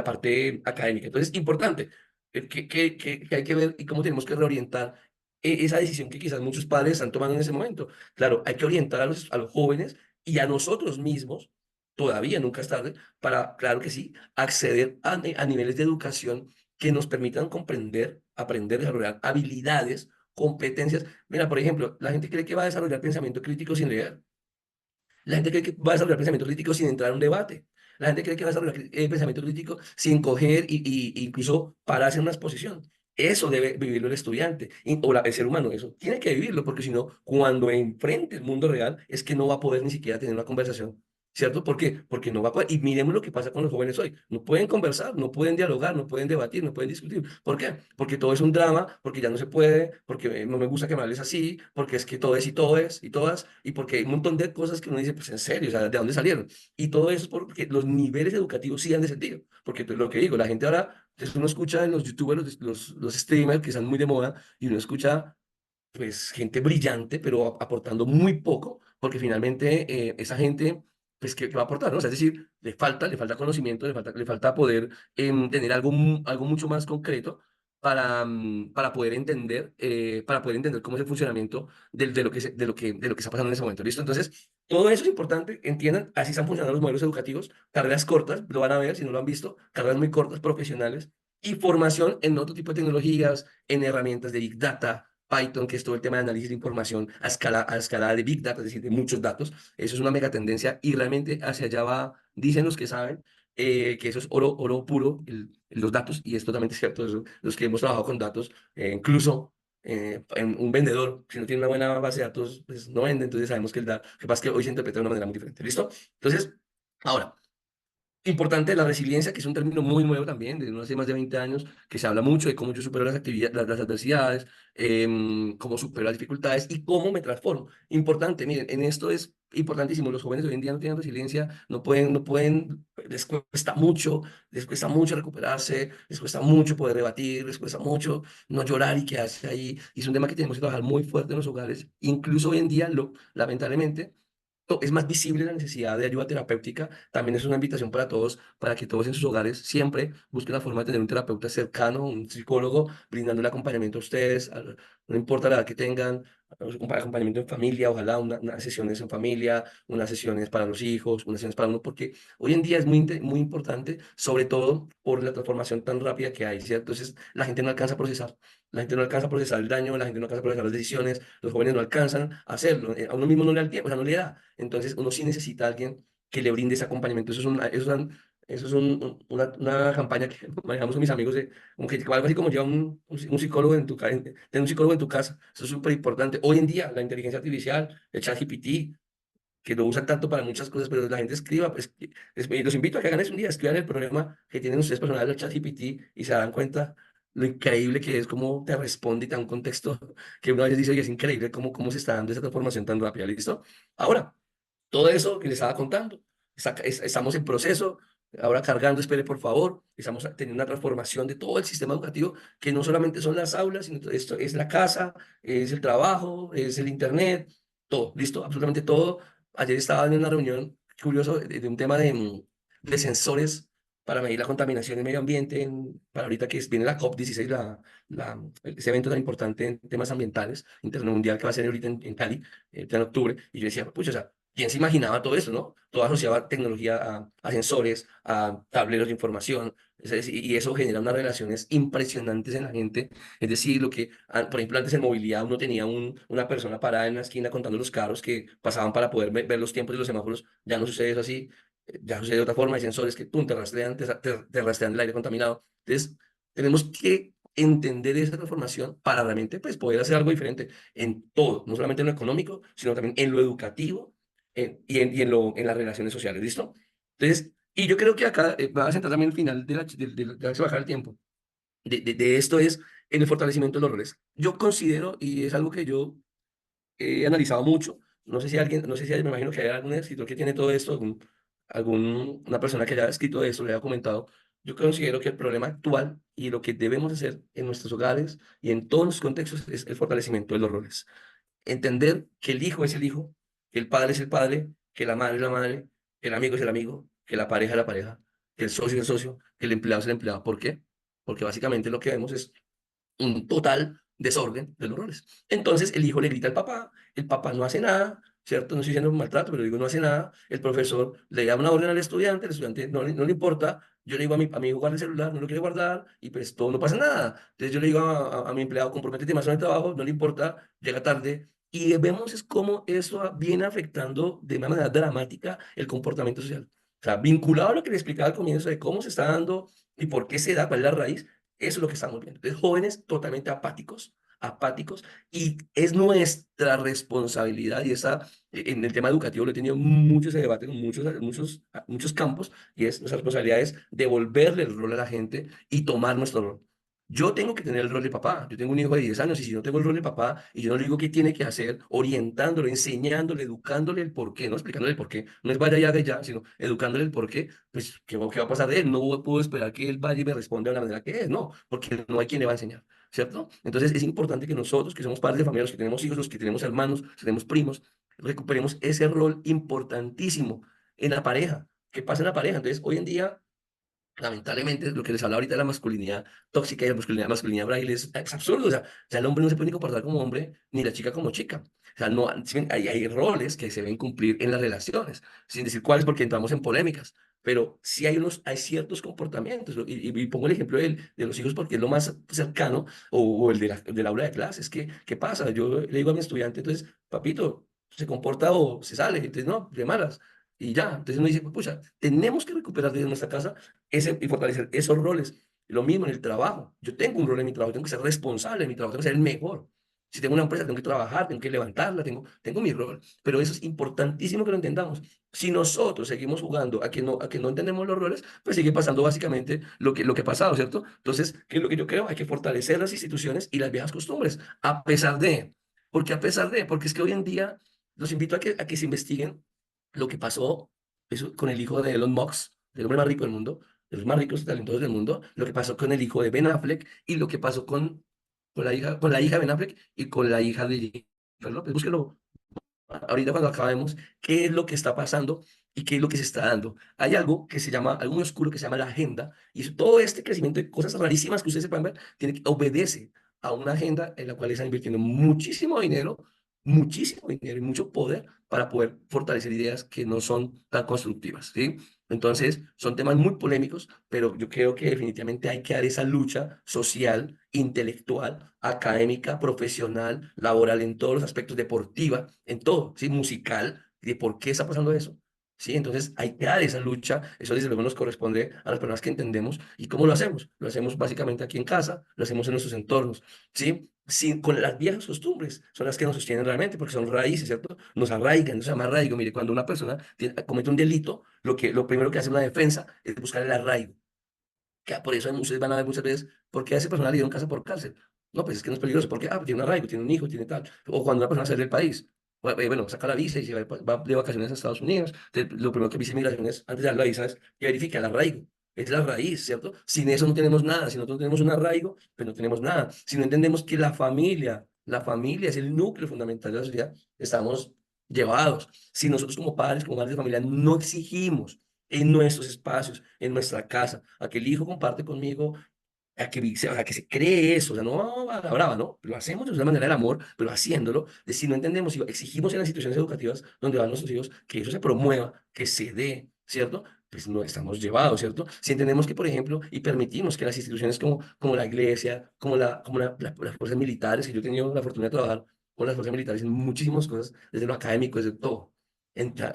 parte académica. Entonces, importante, que hay que ver y cómo tenemos que reorientar esa decisión que quizás muchos padres están tomando en ese momento. Claro, hay que orientar a los jóvenes y a nosotros mismos, todavía nunca es tarde, para, claro que sí, acceder a niveles de educación que nos permitan comprender, aprender, desarrollar habilidades, competencias. Mira, por ejemplo, la gente cree que va a desarrollar pensamiento crítico sin leer. La gente cree que va a desarrollar pensamiento crítico sin entrar a un debate. La gente cree que va a desarrollar pensamiento crítico sin coger incluso pararse en una exposición. Eso debe vivirlo el estudiante el ser humano. Eso tiene que vivirlo porque si no, cuando enfrente el mundo real es que no va a poder ni siquiera tener una conversación. ¿Cierto? ¿Por qué? Porque no va a poder. Y miremos lo que pasa con los jóvenes hoy. No pueden conversar, no pueden dialogar, no pueden debatir, no pueden discutir. ¿Por qué? Porque todo es un drama, porque ya no se puede, porque no me gusta que me hables así, porque es que todo es y todo es y todas, y porque hay un montón de cosas que uno dice, pues en serio, o sea, ¿de dónde salieron? Y todo eso es porque los niveles educativos sí han descendido. Porque lo que digo, la gente ahora, pues, uno escucha en los youtubers, los streamers que están muy de moda, y uno escucha pues gente brillante, pero aportando muy poco, porque finalmente esa gente, pues, ¿qué va a aportar? ¿No? O sea, es decir, le falta conocimiento, le falta poder tener algo mucho más concreto para poder entender cómo es el funcionamiento de lo que está pasando en ese momento. ¿Listo? Entonces, todo eso es importante, entiendan, así están funcionando los modelos educativos, carreras cortas, lo van a ver si no lo han visto, carreras muy cortas, profesionales, y formación en otro tipo de tecnologías, en herramientas de Big Data, Python, que es todo el tema de análisis de información a escala de Big Data, es decir, de muchos datos. Eso es una mega tendencia y realmente hacia allá va, dicen los que saben, que eso es oro, oro puro, los datos, y es totalmente cierto. Los que hemos trabajado con datos, incluso en un vendedor, si no tiene una buena base de datos, pues no vende, entonces sabemos que pasa es que hoy se interpreta de una manera muy diferente. ¿Listo? Entonces, ahora, importante la resiliencia, que es un término muy nuevo también, de no hace más de 20 años, que se habla mucho de cómo yo supero las adversidades, cómo supero las dificultades y cómo me transformo. Importante, miren, en esto es importantísimo. Los jóvenes de hoy en día no tienen resiliencia, no pueden, les cuesta mucho recuperarse, les cuesta mucho poder debatir, les cuesta mucho no llorar y quedarse ahí. Y es un tema que tenemos que trabajar muy fuerte en los hogares. Incluso hoy en día, lamentablemente, es más visible la necesidad de ayuda terapéutica. También es una invitación para todos, para que todos en sus hogares siempre busquen la forma de tener un terapeuta cercano, un psicólogo, brindando el acompañamiento a ustedes, no importa la edad que tengan, acompañamiento en familia, ojalá unas sesiones en familia, unas sesiones para los hijos, unas sesiones para uno, porque hoy en día es muy importante, sobre todo por la transformación tan rápida que hay, ¿cierto? Entonces la gente no alcanza a procesar. La gente no alcanza a procesar el daño, la gente no alcanza a procesar las decisiones, los jóvenes no alcanzan a hacerlo, a uno mismo no le da el tiempo, o sea, no le da. Entonces, uno sí necesita a alguien que le brinde ese acompañamiento. Eso es una campaña que manejamos con mis amigos, como que algo así como lleva un psicólogo en tu casa, tener un psicólogo en tu casa. Eso es súper importante. Hoy en día, la inteligencia artificial, el ChatGPT, que lo usan tanto para muchas cosas, pero la gente escriba, pues, los invito a que hagan eso un día, escriban el problema que tienen ustedes personal del ChatGPT y se dan cuenta lo increíble que es, cómo te responde y te da un contexto que una vez dice, oye, es increíble cómo se está dando esa transformación tan rápida, ¿listo? Ahora, todo eso que les estaba contando, estamos en proceso, ahora cargando, espere por favor, estamos teniendo una transformación de todo el sistema educativo, que no solamente son las aulas, sino esto es la casa, es el trabajo, es el internet, todo, listo, absolutamente todo. Ayer estaba en una reunión, curioso, de un tema de sensores. para medir la contaminación del medio ambiente, para ahorita que viene la COP16, ese evento tan importante en temas ambientales, internacional que va a ser ahorita en Cali, en octubre, y yo decía, pues, o sea, ¿quién se imaginaba todo eso, no? Todo asociaba tecnología a sensores, a tableros de información, y eso genera unas relaciones impresionantes en la gente. Es decir, por ejemplo, antes en movilidad uno tenía una persona parada en la esquina contando los carros que pasaban para poder ver los tiempos de los semáforos, ya no sucede eso así, ya sucede de otra forma, hay sensores que pum, te rastrean el aire contaminado. Entonces, tenemos que entender esa transformación para realmente pues, poder hacer algo diferente en todo, no solamente en lo económico, sino también en lo educativo en las relaciones sociales, ¿listo? Entonces, y yo creo que acá va a sentar también el final de bajar el tiempo, de esto es en el fortalecimiento de los roles. Yo considero, y es algo que yo he analizado mucho. No sé si me imagino que hay algún escritor que tiene todo esto, una persona que haya escrito esto, le haya comentado. Yo considero que el problema actual y lo que debemos hacer en nuestros hogares y en todos los contextos es el fortalecimiento de los roles. Entender que el hijo es el hijo, que el padre es el padre, que la madre es la madre, que el amigo es el amigo, que la pareja es la pareja, que el socio es el socio, que el empleado es el empleado. ¿Por qué? Porque básicamente lo que vemos es un total desorden de los roles. Entonces el hijo le grita al papá, el papá no hace nada, ¿cierto? No estoy diciendo un maltrato, pero digo no hace nada, el profesor le da una orden al estudiante, el estudiante no le importa, yo le digo a mi hijo guarda el celular, no lo quiere guardar y pues todo no pasa nada. Entonces yo le digo a mi empleado, comprométete más en el trabajo, no le importa, llega tarde. Y vemos es cómo eso viene afectando de una manera dramática el comportamiento social. O sea, vinculado a lo que le explicaba al comienzo de cómo se está dando y por qué se da, cuál es la raíz, eso es lo que estamos viendo. Entonces, jóvenes totalmente apáticos, y es nuestra responsabilidad, y en el tema educativo lo he tenido mucho ese debate con muchos campos, y es nuestra responsabilidad es devolverle el rol a la gente y tomar nuestro rol. Yo tengo que tener el rol de papá. Yo tengo un hijo de 10 años y si no tengo el rol de papá y yo no le digo qué tiene que hacer, orientándolo, enseñándole, educándole el por qué, no explicándole el por qué, no es vaya ya de ya, sino educándole el por qué, pues ¿qué va a pasar de él? No puedo esperar que él vaya y me responda de la manera que es, no, porque no hay quien le va a enseñar, ¿cierto? Entonces es importante que nosotros, que somos padres de familia, los que tenemos hijos, los que tenemos hermanos, los que tenemos primos, recuperemos ese rol importantísimo en la pareja. ¿Qué pasa en la pareja? Entonces, hoy en día lamentablemente, lo que les habla ahorita de la masculinidad tóxica y la masculinidad frágil es absurdo. O sea, el hombre no se puede ni comportar como hombre, ni la chica como chica. O sea, no, si ven, hay roles que se deben cumplir en las relaciones, sin decir cuáles porque entramos en polémicas. Pero sí hay ciertos comportamientos. Y pongo el ejemplo de los hijos porque es lo más cercano, o el del aula de clases. ¿Qué pasa? Yo le digo a mi estudiante, entonces, papito, ¿se comporta o se sale? Entonces, no, de malas. Y ya, entonces uno dice, pucha, tenemos que recuperar desde nuestra casa y fortalecer esos roles. Lo mismo en el trabajo. Yo tengo un rol en mi trabajo, tengo que ser responsable en mi trabajo, tengo que ser el mejor. Si tengo una empresa, tengo que trabajar, tengo que levantarla, tengo mi rol. Pero eso es importantísimo que lo entendamos. Si nosotros seguimos jugando a que no entendemos los roles, pues sigue pasando básicamente lo que ha pasado, ¿cierto? Entonces, ¿qué es lo que yo creo? Hay que fortalecer las instituciones y las viejas costumbres, porque es que hoy en día los invito a que se investiguen lo que pasó con el hijo de Elon Musk, del hombre más rico del mundo, de los más ricos y talentosos del mundo, lo que pasó con el hijo de Ben Affleck y lo que pasó con la hija de Ben Affleck y con la hija de Jennifer López. Búsquelo ahorita cuando acabemos, qué es lo que está pasando y qué es lo que se está dando. Hay algo muy oscuro que se llama la agenda, y todo este crecimiento de cosas rarísimas que ustedes se pueden ver, obedece a una agenda en la cual están invirtiendo muchísimo dinero y mucho poder para poder fortalecer ideas que no son tan constructivas, ¿sí? Entonces, son temas muy polémicos, pero yo creo que definitivamente hay que dar esa lucha social, intelectual, académica, profesional, laboral, en todos los aspectos, deportiva, en todo, ¿sí? Musical, de por qué está pasando eso. Sí, entonces hay que dar esa lucha, eso desde luego nos corresponde a las personas que entendemos. ¿Y cómo lo hacemos? Lo hacemos básicamente aquí en casa, lo hacemos en nuestros entornos, ¿sí? Con las viejas costumbres, son las que nos sostienen realmente, porque son raíces, ¿cierto? Nos arraigan, nos llama arraigo. Mire, cuando una persona comete un delito, lo primero que hace una defensa es buscar el arraigo. Por eso ustedes van a ver muchas veces, ¿por qué a esa persona le dieron casa por cárcel? No, pues es que no es peligroso, porque tiene un arraigo, tiene un hijo, tiene tal. O cuando una persona sale del país, bueno, saca la visa y se va de vacaciones a Estados Unidos. Entonces, lo primero que dice migración es, antes de dar la visa, es que verifique el arraigo. Es la raíz, ¿cierto? Sin eso no tenemos nada. Si nosotros no tenemos un arraigo, pues no tenemos nada. Si no entendemos que la familia es el núcleo fundamental de la sociedad, estamos llevados. Si nosotros como padres, como madres de familia, no exigimos en nuestros espacios, en nuestra casa, a que el hijo comparte conmigo, a que se cree eso, o sea, no a la brava, ¿no? Lo hacemos de una manera del amor, pero haciéndolo, de si no entendemos y exigimos en las instituciones educativas donde van nuestros hijos que eso se promueva, que se dé, ¿cierto? Pues no estamos llevados, ¿cierto? Si entendemos que, por ejemplo, y permitimos que las instituciones como la iglesia, las fuerzas militares, que yo he tenido la fortuna de trabajar con las fuerzas militares en muchísimas cosas, desde lo académico, desde todo.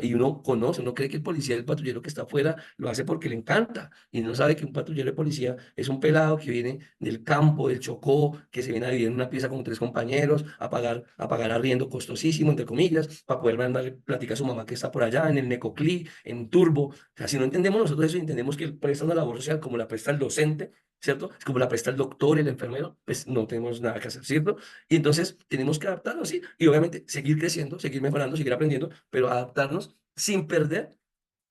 Y uno conoce, uno cree que el policía, el patrullero que está afuera, lo hace porque le encanta y no sabe que un patrullero de policía es un pelado que viene del campo, del Chocó, que se viene a vivir en una pieza con tres compañeros, a pagar arriendo costosísimo, entre comillas, para poder mandarle plática a su mamá que está por allá, en el Necoclí, en Turbo. O sea, si no entendemos nosotros eso, y entendemos que presta una labor social como la presta el docente, ¿cierto? Es como la presta el doctor, el enfermero, pues no tenemos nada que hacer, ¿cierto? Y entonces tenemos que adaptarnos, sí, y obviamente seguir creciendo, seguir mejorando, seguir aprendiendo, pero adaptarnos sin perder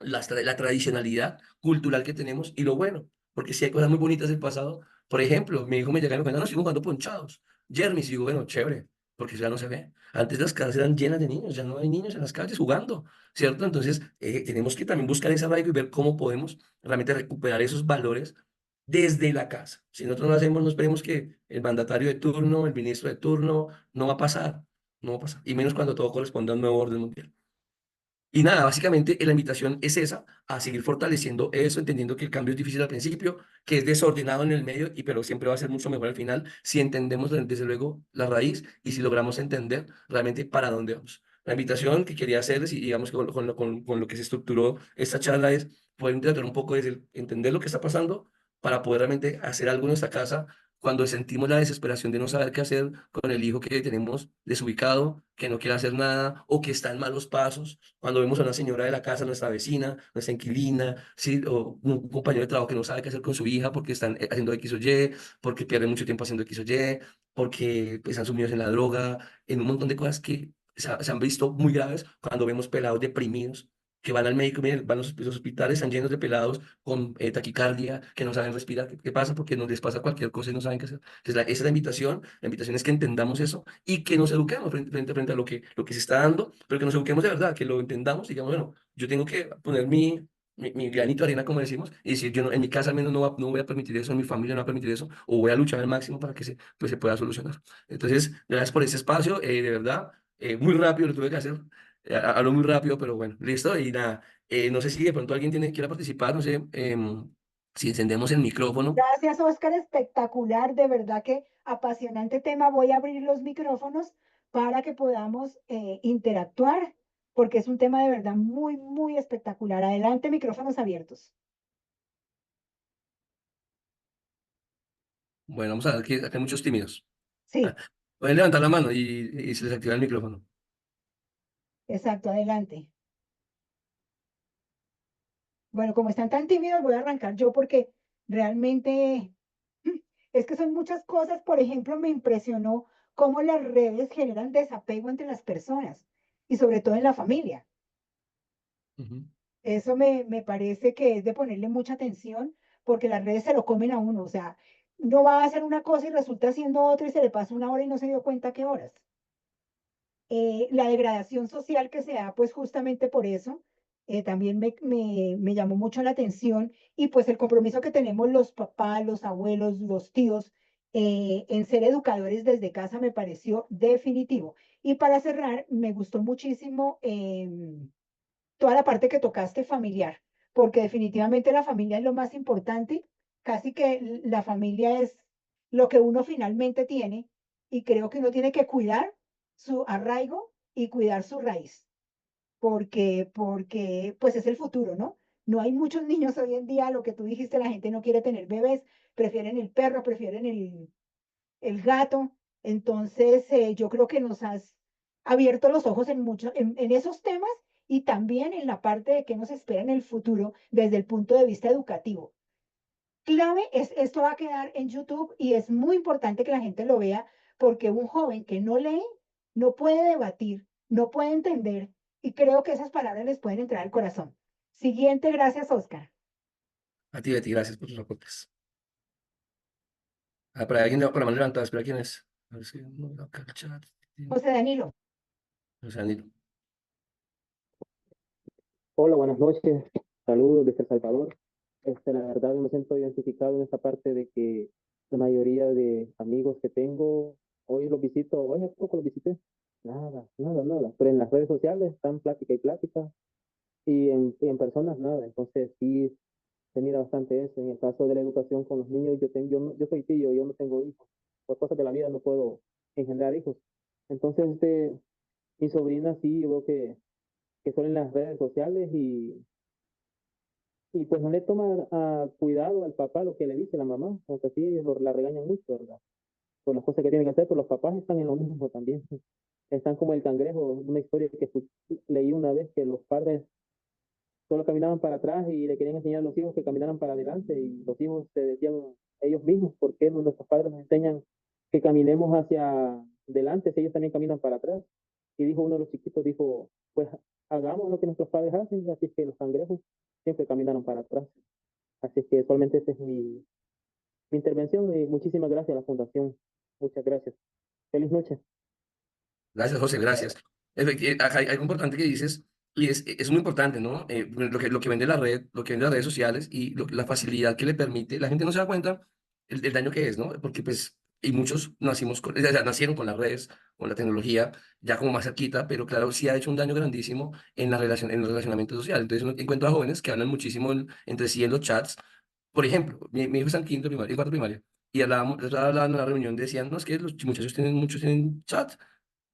la tradicionalidad cultural que tenemos y lo bueno, porque si hay cosas muy bonitas del pasado. Por ejemplo, mi hijo me llega y me cuenta, no, estuvimos jugando ponchados, Jermis, y digo, bueno, chévere, porque eso ya no se ve. Antes las casas eran llenas de niños, ya no hay niños en las calles jugando, ¿cierto? Entonces, tenemos que también buscar ese arraigo y ver cómo podemos realmente recuperar esos valores desde la casa. Si nosotros no hacemos, no esperemos que el mandatario de turno, el ministro de turno, no va a pasar, no va a pasar, y menos cuando todo corresponde a un nuevo orden mundial. Y nada, básicamente la invitación es esa, a seguir fortaleciendo eso, entendiendo que el cambio es difícil al principio, que es desordenado en el medio, pero siempre va a ser mucho mejor al final si entendemos desde luego la raíz y si logramos entender realmente para dónde vamos. La invitación que quería hacerles y digamos que con lo que se estructuró esta charla es poder intentar un poco desde entender lo que está pasando para poder realmente hacer algo en nuestra casa cuando sentimos la desesperación de no saber qué hacer con el hijo que tenemos desubicado, que no quiere hacer nada o que está en malos pasos, cuando vemos a una señora de la casa, nuestra vecina, nuestra inquilina, ¿sí? O un compañero de trabajo que no sabe qué hacer con su hija porque están haciendo X o Y, porque pierden mucho tiempo haciendo X o Y, porque pues, están sumidos en la droga, en un montón de cosas que se han visto muy graves cuando vemos pelados deprimidos que van al médico, miren, los hospitales están llenos de pelados con taquicardia, que no saben respirar. ¿Qué pasa? Porque no les pasa cualquier cosa y no saben qué hacer. Entonces, esa es la invitación es que entendamos eso y que nos eduquemos frente a lo que se está dando, pero que nos eduquemos de verdad, que lo entendamos y digamos, bueno, yo tengo que poner mi granito de arena, como decimos, y decir, yo no, en mi casa al menos no voy a permitir eso, en mi familia no va a permitir eso, o voy a luchar al máximo para que pues, se pueda solucionar. Entonces, gracias por ese espacio, de verdad, muy rápido lo tuve que hacer, hablo muy rápido, pero bueno, listo, y nada, no sé si de pronto alguien quiera participar, no sé, si encendemos el micrófono. Gracias, Oscar, espectacular, de verdad que apasionante tema. Voy a abrir los micrófonos para que podamos interactuar, porque es un tema de verdad muy, muy espectacular. Adelante, micrófonos abiertos. Bueno, vamos a ver que acá hay muchos tímidos. Ah, Sí, pueden levantar la mano y se les activa el micrófono. exacto, adelante. Bueno, como están tan tímidos, voy a arrancar yo porque realmente es que son muchas cosas. Por ejemplo, me impresionó cómo las redes generan desapego entre las personas y sobre todo en la familia. Ujú. Eso me parece que es de ponerle mucha atención porque las redes se lo comen a uno. O sea, no va a hacer una cosa y resulta haciendo otra y se le pasa una hora y no se dio cuenta qué horas. La degradación social que se da, pues justamente por eso, también me llamó mucho la atención y pues el compromiso que tenemos los papás, los abuelos, los tíos, en ser educadores desde casa me pareció definitivo. Y para cerrar, me gustó muchísimo. Toda la parte que tocaste familiar, porque definitivamente la familia es lo más importante, casi que la familia es lo que uno finalmente tiene y creo que uno tiene que cuidar su arraigo y cuidar su raíz, porque pues es el futuro, ¿no? No hay muchos niños hoy en día, lo que tú dijiste, la gente no quiere tener bebés, prefieren el perro, prefieren el gato. Entonces, yo creo que nos has abierto los ojos en esos temas y también en la parte de qué nos espera en el futuro desde el punto de vista educativo. Clave es, esto va a quedar en YouTube y es muy importante que la gente lo vea porque un joven que no lee no puede debatir, no puede entender y creo que esas palabras les pueden entrar al corazón. Siguiente, gracias, Oscar. A ti, Betty, gracias por tus aportes. Ah, por ahí alguien con la mano levantada, espera quién es. A ver si no veo acá el chat. José Danilo. O sea, ni- Hola, buenas noches. Saludos desde El Salvador. La verdad me siento identificado en esta parte de que la mayoría de amigos que tengo, hoy los visito, hoy hace poco los visité, nada, nada, nada. Pero en las redes sociales están plática y plática y en personas nada. Entonces sí se mira bastante eso. En el caso de la educación con los niños, yo soy tío, yo no tengo hijos. Por cosas de la vida no puedo engendrar hijos. Entonces, mi sobrina sí, yo veo que son en las redes sociales y pues no le toma cuidado al papá lo que le dice la mamá, aunque sí ellos la regañan mucho, ¿verdad? Por las cosas que tienen que hacer, pero los papás están en lo mismo también. Están como el cangrejo, una historia que leí una vez que los padres solo caminaban para atrás y le querían enseñar a los hijos que caminaran para adelante y los hijos se decían ellos mismos, ¿por qué nuestros padres nos enseñan que caminemos hacia adelante si ellos también caminan para atrás? Y dijo uno de los chiquitos, dijo, pues hagamos lo que nuestros padres hacen, así es que los cangrejos siempre caminaron para atrás. Así es que solamente esa es mi intervención y muchísimas gracias a la Fundación. Muchas gracias. Feliz noche. Gracias, José, gracias. Hay algo importante que dices, y es muy importante, ¿no? Lo que vende la red, lo que vende las redes sociales y la facilidad que le permite, la gente no se da cuenta el daño que es, ¿no? Porque pues, y muchos nacimos o sea, nacieron con las redes, con la tecnología, ya como más cerquita, pero claro, sí ha hecho un daño grandísimo en la relación, en el relacionamiento social. Entonces uno encuentra jóvenes que hablan muchísimo entre sí en los chats. Por ejemplo, mi hijo está en quinto primaria, en cuarto primaria, y hablaban en la reunión, decían, no, es que los muchachos tienen, muchos tienen chat.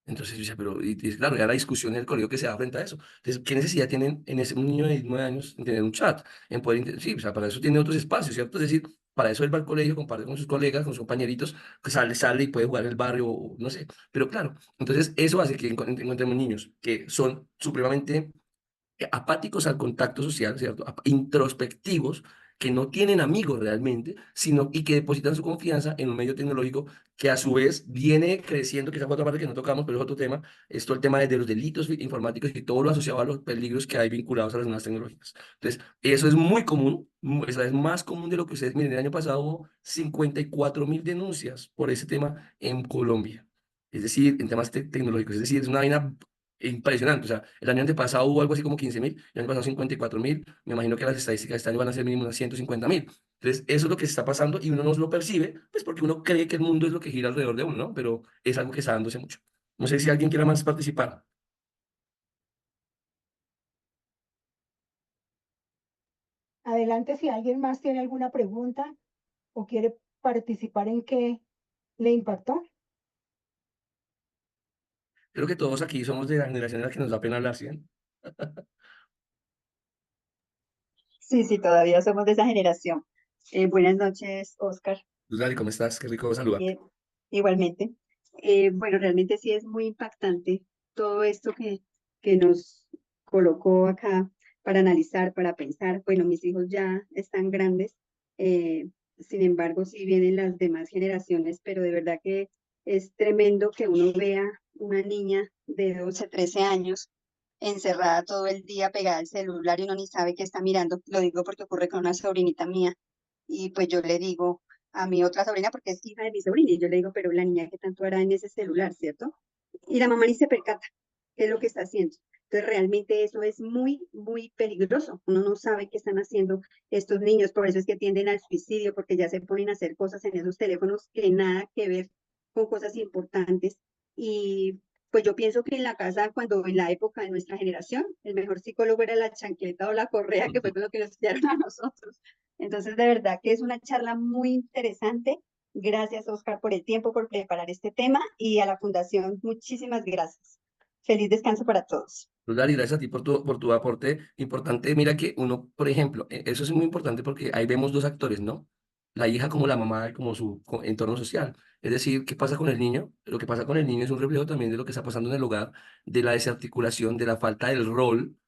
Entonces yo decía, pero, y claro, ya la discusión en el colegio que se da frente a eso. Entonces, ¿qué necesidad tienen en ese un niño de 9 años en tener un chat? En poder, sí, o sea, para eso tiene otros espacios, ¿cierto? Es decir, para eso él va al colegio, comparte con sus colegas, con sus compañeritos, que sale y puede jugar en el barrio, o no sé. Pero claro, entonces eso hace que encontremos niños que son supremamente apáticos al contacto social, ¿cierto? Introspectivos, que no tienen amigos realmente, sino y que depositan su confianza en un medio tecnológico que a su vez viene creciendo, que esa fue otra parte que no tocamos, pero es otro tema, es todo el tema de los delitos informáticos y todo lo asociado a los peligros que hay vinculados a las nuevas tecnologías. Entonces, eso es muy común, eso es más común de lo que ustedes miren. El año pasado hubo 54.000 denuncias por ese tema en Colombia. Es decir, en temas tecnológicos, es decir, es una vaina impresionante. O sea, el año antepasado hubo algo así como 15.000, el año pasado 54.000. Me imagino que las estadísticas de este año van a ser mínimo unas 150.000. Entonces, eso es lo que está pasando y uno no lo percibe, pues porque uno cree que el mundo es lo que gira alrededor de uno, ¿no? Pero es algo que está dándose mucho. No sé si alguien quiera más participar. Adelante si alguien más tiene alguna pregunta o quiere participar en qué le impactó. Creo que todos aquí somos de la generación en la que nos da pena hablar, ¿sí? Sí, sí, todavía somos de esa generación. Buenas noches, Oscar. Luz Dari, ¿cómo estás? Qué rico saludarte. Eh, igualmente. Bueno, realmente sí es muy impactante todo esto que nos colocó acá para analizar, para pensar. Bueno, mis hijos ya están grandes, sin embargo, sí vienen las demás generaciones, pero de verdad que es tremendo que uno vea una niña de 12, 13 años encerrada todo el día pegada al celular y uno ni sabe qué está mirando. Lo digo porque ocurre con una sobrinita mía y pues yo le digo a mi otra sobrina, porque es hija de mi sobrina, y yo le digo, pero la niña que tanto hará en ese celular, ¿cierto? Y la mamá ni se percata qué es lo que está haciendo. Entonces realmente eso es muy, muy peligroso. Uno no sabe qué están haciendo estos niños, por eso es que tienden al suicidio, porque ya se ponen a hacer cosas en esos teléfonos que nada que ver con cosas importantes. Y pues yo pienso que en la casa, cuando en la época de nuestra generación, el mejor psicólogo era la chancleta o la correa, que fue con lo que nos estudiaron a nosotros. Entonces, de verdad que es una charla muy interesante. Gracias, Oscar, por el tiempo, por preparar este tema y a la Fundación, muchísimas gracias. Feliz descanso para todos. Luz Dari, gracias a ti por tu aporte importante. Mira que uno, por ejemplo, eso es muy importante porque ahí vemos dos actores, ¿no? La hija como la mamá y como su entorno social. Es decir, ¿qué pasa con el niño? Lo que pasa con el niño es un reflejo también de lo que está pasando en el hogar, de la desarticulación, de la falta del rol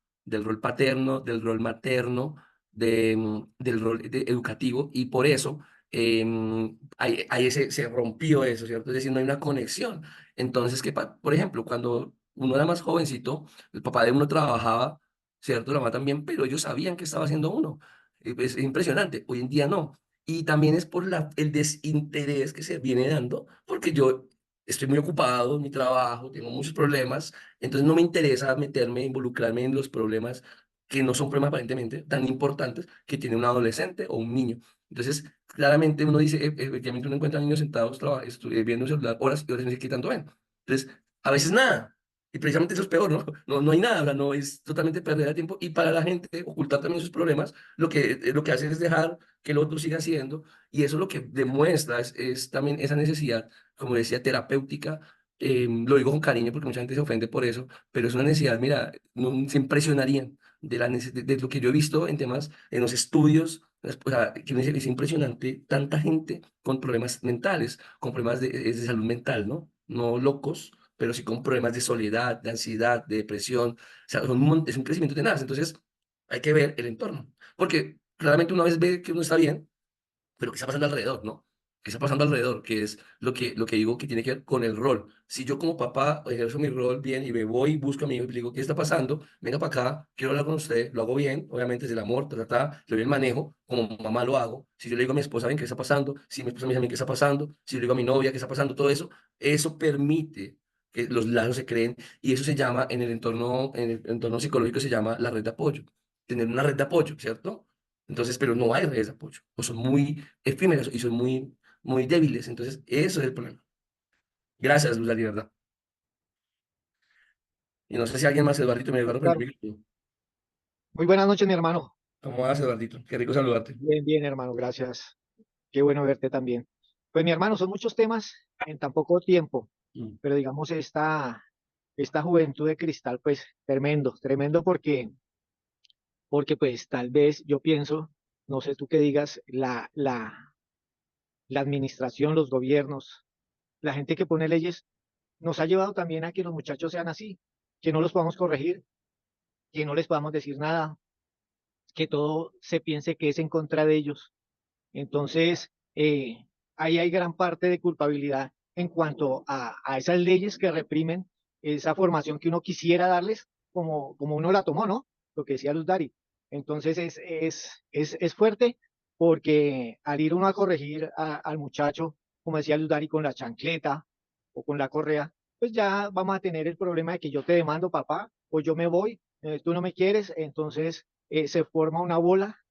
paterno, del rol materno, del rol educativo, y por eso ahí se rompió eso, ¿cierto? Es decir, no hay una conexión. Entonces, por ejemplo, cuando uno era más jovencito, el papá de uno trabajaba, ¿cierto? La mamá también, pero ellos sabían qué estaba haciendo uno. Es impresionante. Hoy en día no. Y también es por el desinterés que se viene dando, porque yo estoy muy ocupado en mi trabajo, tengo muchos problemas, entonces no me interesa meterme, involucrarme en los problemas que no son problemas aparentemente tan importantes que tiene un adolescente o un niño. Entonces, claramente uno dice, efectivamente uno encuentra niños sentados viendo un celular horas y horas y no sé qué tanto ven. Entonces, a veces nada. Y precisamente eso es peor, ¿no? No hay nada, o sea, no es totalmente perder el tiempo. Y para la gente, ocultar también sus problemas, lo que hace es dejar que el otro siga haciendo. Y eso lo que demuestra es también esa necesidad, como decía, terapéutica. Lo digo con cariño porque mucha gente se ofende por eso, pero es una necesidad, mira, no, se impresionarían de lo que yo he visto en temas, en los estudios. O sea, que es impresionante tanta gente con problemas mentales, con problemas de salud mental, ¿no? No locos, pero sí con problemas de soledad, de ansiedad, de depresión. O sea, es un crecimiento tenaz. Entonces, hay que ver el entorno. Porque claramente una vez ve que uno está bien, pero ¿qué está pasando alrededor, no? ¿Qué está pasando alrededor? Que es lo que digo que tiene que ver con el rol. Si yo como papá ejerzo mi rol bien y me voy, busco a mi hijo y le digo, ¿qué está pasando? Venga para acá, quiero hablar con usted, lo hago bien, obviamente es el amor, le doy el manejo, como mamá lo hago. Si yo le digo a mi esposa, ven, ¿qué está pasando? Si mi esposa me dice a mí, ¿qué está pasando? Si yo le digo a mi novia, ¿qué está pasando? Todo eso, eso permite que los lazos se creen y eso se llama, en el entorno psicológico se llama la red de apoyo. Tener una red de apoyo, ¿cierto? Entonces, pero no hay redes de apoyo, o son muy efímeras y son muy débiles. Entonces, eso es el problema. Gracias, Luz, la verdad. Y no sé si alguien más, Eduardito, me Eduardo, Claro. Muy buenas noches, mi hermano. ¿Cómo vas, Eduardito? Qué rico saludarte. Bien, bien, hermano, gracias. Qué bueno verte también. Pues, mi hermano, son muchos temas en tan poco tiempo, Mm. pero digamos, esta juventud de cristal, pues, tremendo, tremendo porque pues, tal vez yo pienso, no sé tú qué digas, la administración, los gobiernos, la gente que pone leyes, nos ha llevado también a que los muchachos sean así, que no los podamos corregir, que no les podamos decir nada, que todo se piense que es en contra de ellos. Entonces, ahí hay gran parte de culpabilidad en cuanto a esas leyes que reprimen esa formación que uno quisiera darles, como uno la tomó, ¿no? Lo que decía Luz Dari. Entonces, es fuerte porque al ir uno a corregir al muchacho, como decía Luz Dari, con la chancleta o con la correa, pues ya vamos a tener el problema de que yo te demando, papá, o yo me voy, tú no me quieres, entonces se forma una bola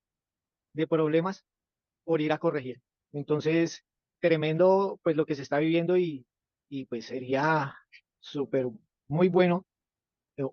de problemas por ir a corregir. Entonces, tremendo pues lo que se está viviendo y pues sería súper muy bueno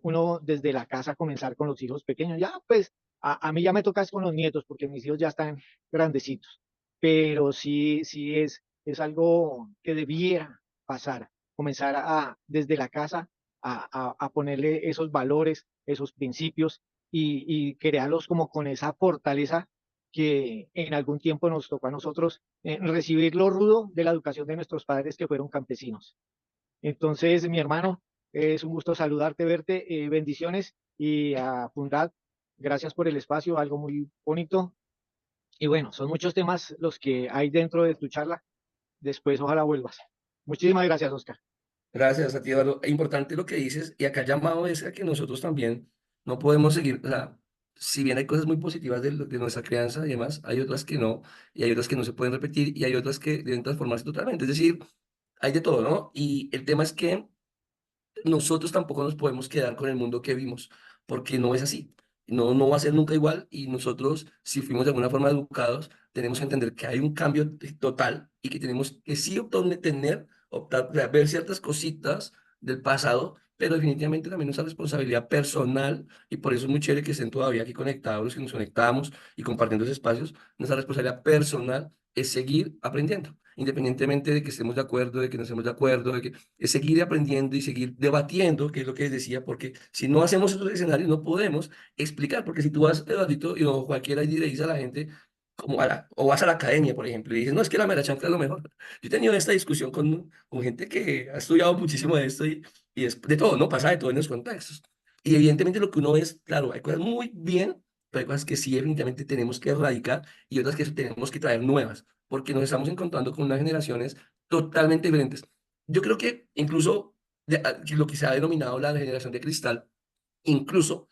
uno desde la casa comenzar con los hijos pequeños. Ya pues a mí ya me toca es con los nietos porque mis hijos ya están grandecitos, pero sí es algo que debiera pasar, comenzar desde la casa a ponerle esos valores, esos principios y crearlos como con esa fortaleza que en algún tiempo nos tocó a nosotros recibir lo rudo de la educación de nuestros padres que fueron campesinos. Entonces, mi hermano, es un gusto saludarte, verte, bendiciones y a Fundad, gracias por el espacio, algo muy bonito. Y bueno, son muchos temas los que hay dentro de tu charla. Después, ojalá vuelvas. Muchísimas gracias, Oscar. Gracias a ti, Eduardo. Es importante lo que dices, y acá el llamado es a que nosotros también no podemos seguir, o sea, si bien hay cosas muy positivas de nuestra crianza y demás, hay otras que no, y hay otras que no se pueden repetir, y hay otras que deben transformarse totalmente. Es decir, hay de todo, ¿no? Y el tema es que nosotros tampoco nos podemos quedar con el mundo que vimos, porque no es así. No va a ser nunca igual y nosotros, si fuimos de alguna forma educados, tenemos que entender que hay un cambio total y que tenemos que sí optar, o sea, ver ciertas cositas del pasado, pero definitivamente también nuestra responsabilidad personal, y por eso es muy chévere que estén todavía aquí conectados, los que nos conectamos y compartiendo esos espacios, nuestra responsabilidad personal es seguir aprendiendo, independientemente de que estemos de acuerdo, de que no estemos de acuerdo, de que es seguir aprendiendo y seguir debatiendo, que es lo que les decía, porque si no hacemos esos escenarios no podemos explicar, porque si tú vas, Eduardito, y o cualquiera y le dice a la gente, o vas a la academia, por ejemplo, y dices, no, es que la mera chancla es lo mejor. Yo he tenido esta discusión con gente que ha estudiado muchísimo de esto y es de todo, ¿no? Pasa de todo en los contextos. Y evidentemente lo que uno es, claro, hay cosas muy bien, pero hay cosas que sí definitivamente tenemos que erradicar y otras que tenemos que traer nuevas, porque nos estamos encontrando con unas generaciones totalmente diferentes. Yo creo que incluso lo que se ha denominado la generación de cristal, incluso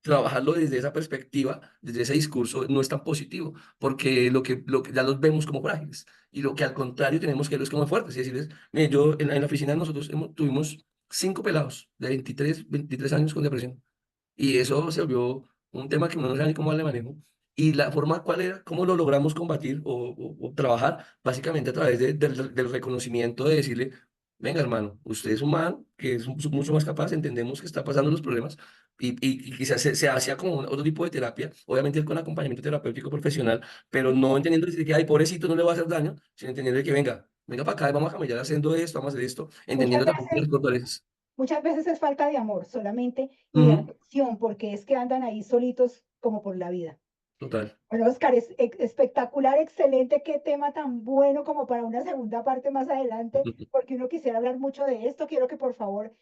trabajarlo desde esa perspectiva, desde ese discurso, no es tan positivo, porque lo que ya los vemos como frágiles, y lo que al contrario tenemos que verlos como fuertes, y decirles, mire, yo en la oficina nosotros tuvimos 5 pelados de 23 años con depresión, y eso se volvió un tema que uno no sabe ni cómo darle manejo. Y la forma, ¿cuál era? ¿Cómo lo logramos combatir o trabajar? Básicamente a través del reconocimiento de decirle, venga, hermano, usted es un man que es mucho más capaz, entendemos que está pasando los problemas y quizás se hacía como otro tipo de terapia, obviamente con acompañamiento terapéutico profesional, pero no entendiendo de que, ay, pobrecito, no le va a hacer daño, sino entendiendo de que, venga para acá, vamos a camellar haciendo esto, vamos a hacer esto, Muchas entendiendo también veces las fortalezas. Muchas veces es falta de amor solamente y de Ujú, atención, porque es que andan ahí solitos como por la vida. total. Bueno, Oscar, es espectacular, excelente, qué tema tan bueno como para una segunda parte más adelante, porque uno quisiera hablar mucho de esto. Quiero que por favor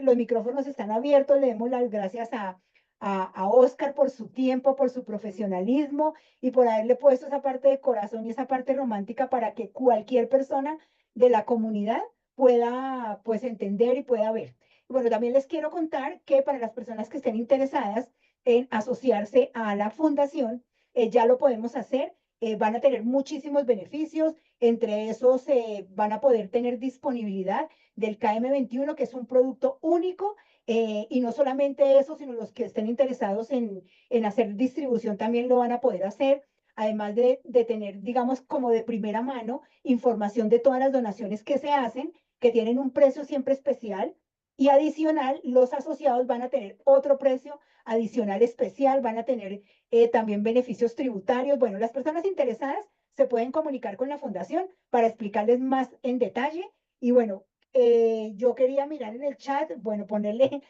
los micrófonos están abiertos, le demos las gracias a Oscar por su tiempo, por su profesionalismo y por haberle puesto esa parte de corazón y esa parte romántica para que cualquier persona de la comunidad pueda pues entender y pueda ver. Bueno, también les quiero contar que para las personas que estén interesadas en asociarse a la fundación, ya lo podemos hacer, van a tener muchísimos beneficios, entre esos van a poder tener disponibilidad del KM21, que es un producto único, y no solamente eso, sino los que estén interesados en hacer distribución también lo van a poder hacer, además de tener, digamos, como de primera mano, información de todas las donaciones que se hacen, que tienen un precio siempre especial, y adicional, los asociados van a tener otro precio adicional especial, van a tener también beneficios tributarios. Bueno, las personas interesadas se pueden comunicar con la fundación para explicarles más en detalle. Y bueno, yo quería mirar en el chat, bueno, ponerle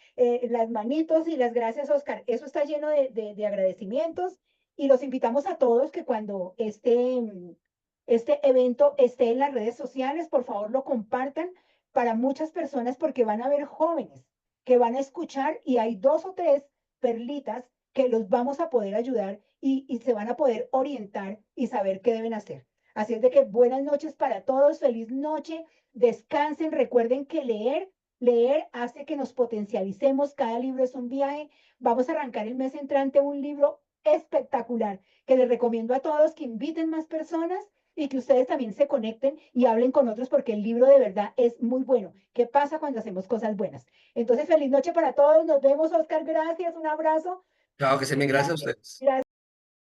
las manitos y las gracias, Oscar. Eso está lleno de agradecimientos y los invitamos a todos que cuando este evento esté en las redes sociales, por favor lo compartan para muchas personas porque van a ver jóvenes que van a escuchar y hay 2 o 3 perlitas que los vamos a poder ayudar y se van a poder orientar y saber qué deben hacer. Así es de que buenas noches para todos, feliz noche, descansen, recuerden que leer hace que nos potencialicemos, cada libro es un viaje. Vamos a arrancar el mes entrante un libro espectacular que les recomiendo a todos que inviten más personas y que ustedes también se conecten y hablen con otros porque el libro de verdad es muy bueno. ¿Qué pasa cuando hacemos cosas buenas? Entonces, feliz noche para todos. Nos vemos, Oscar. Gracias. Un abrazo. Chao, que se me gracias a Gracias. ustedes. Gracias.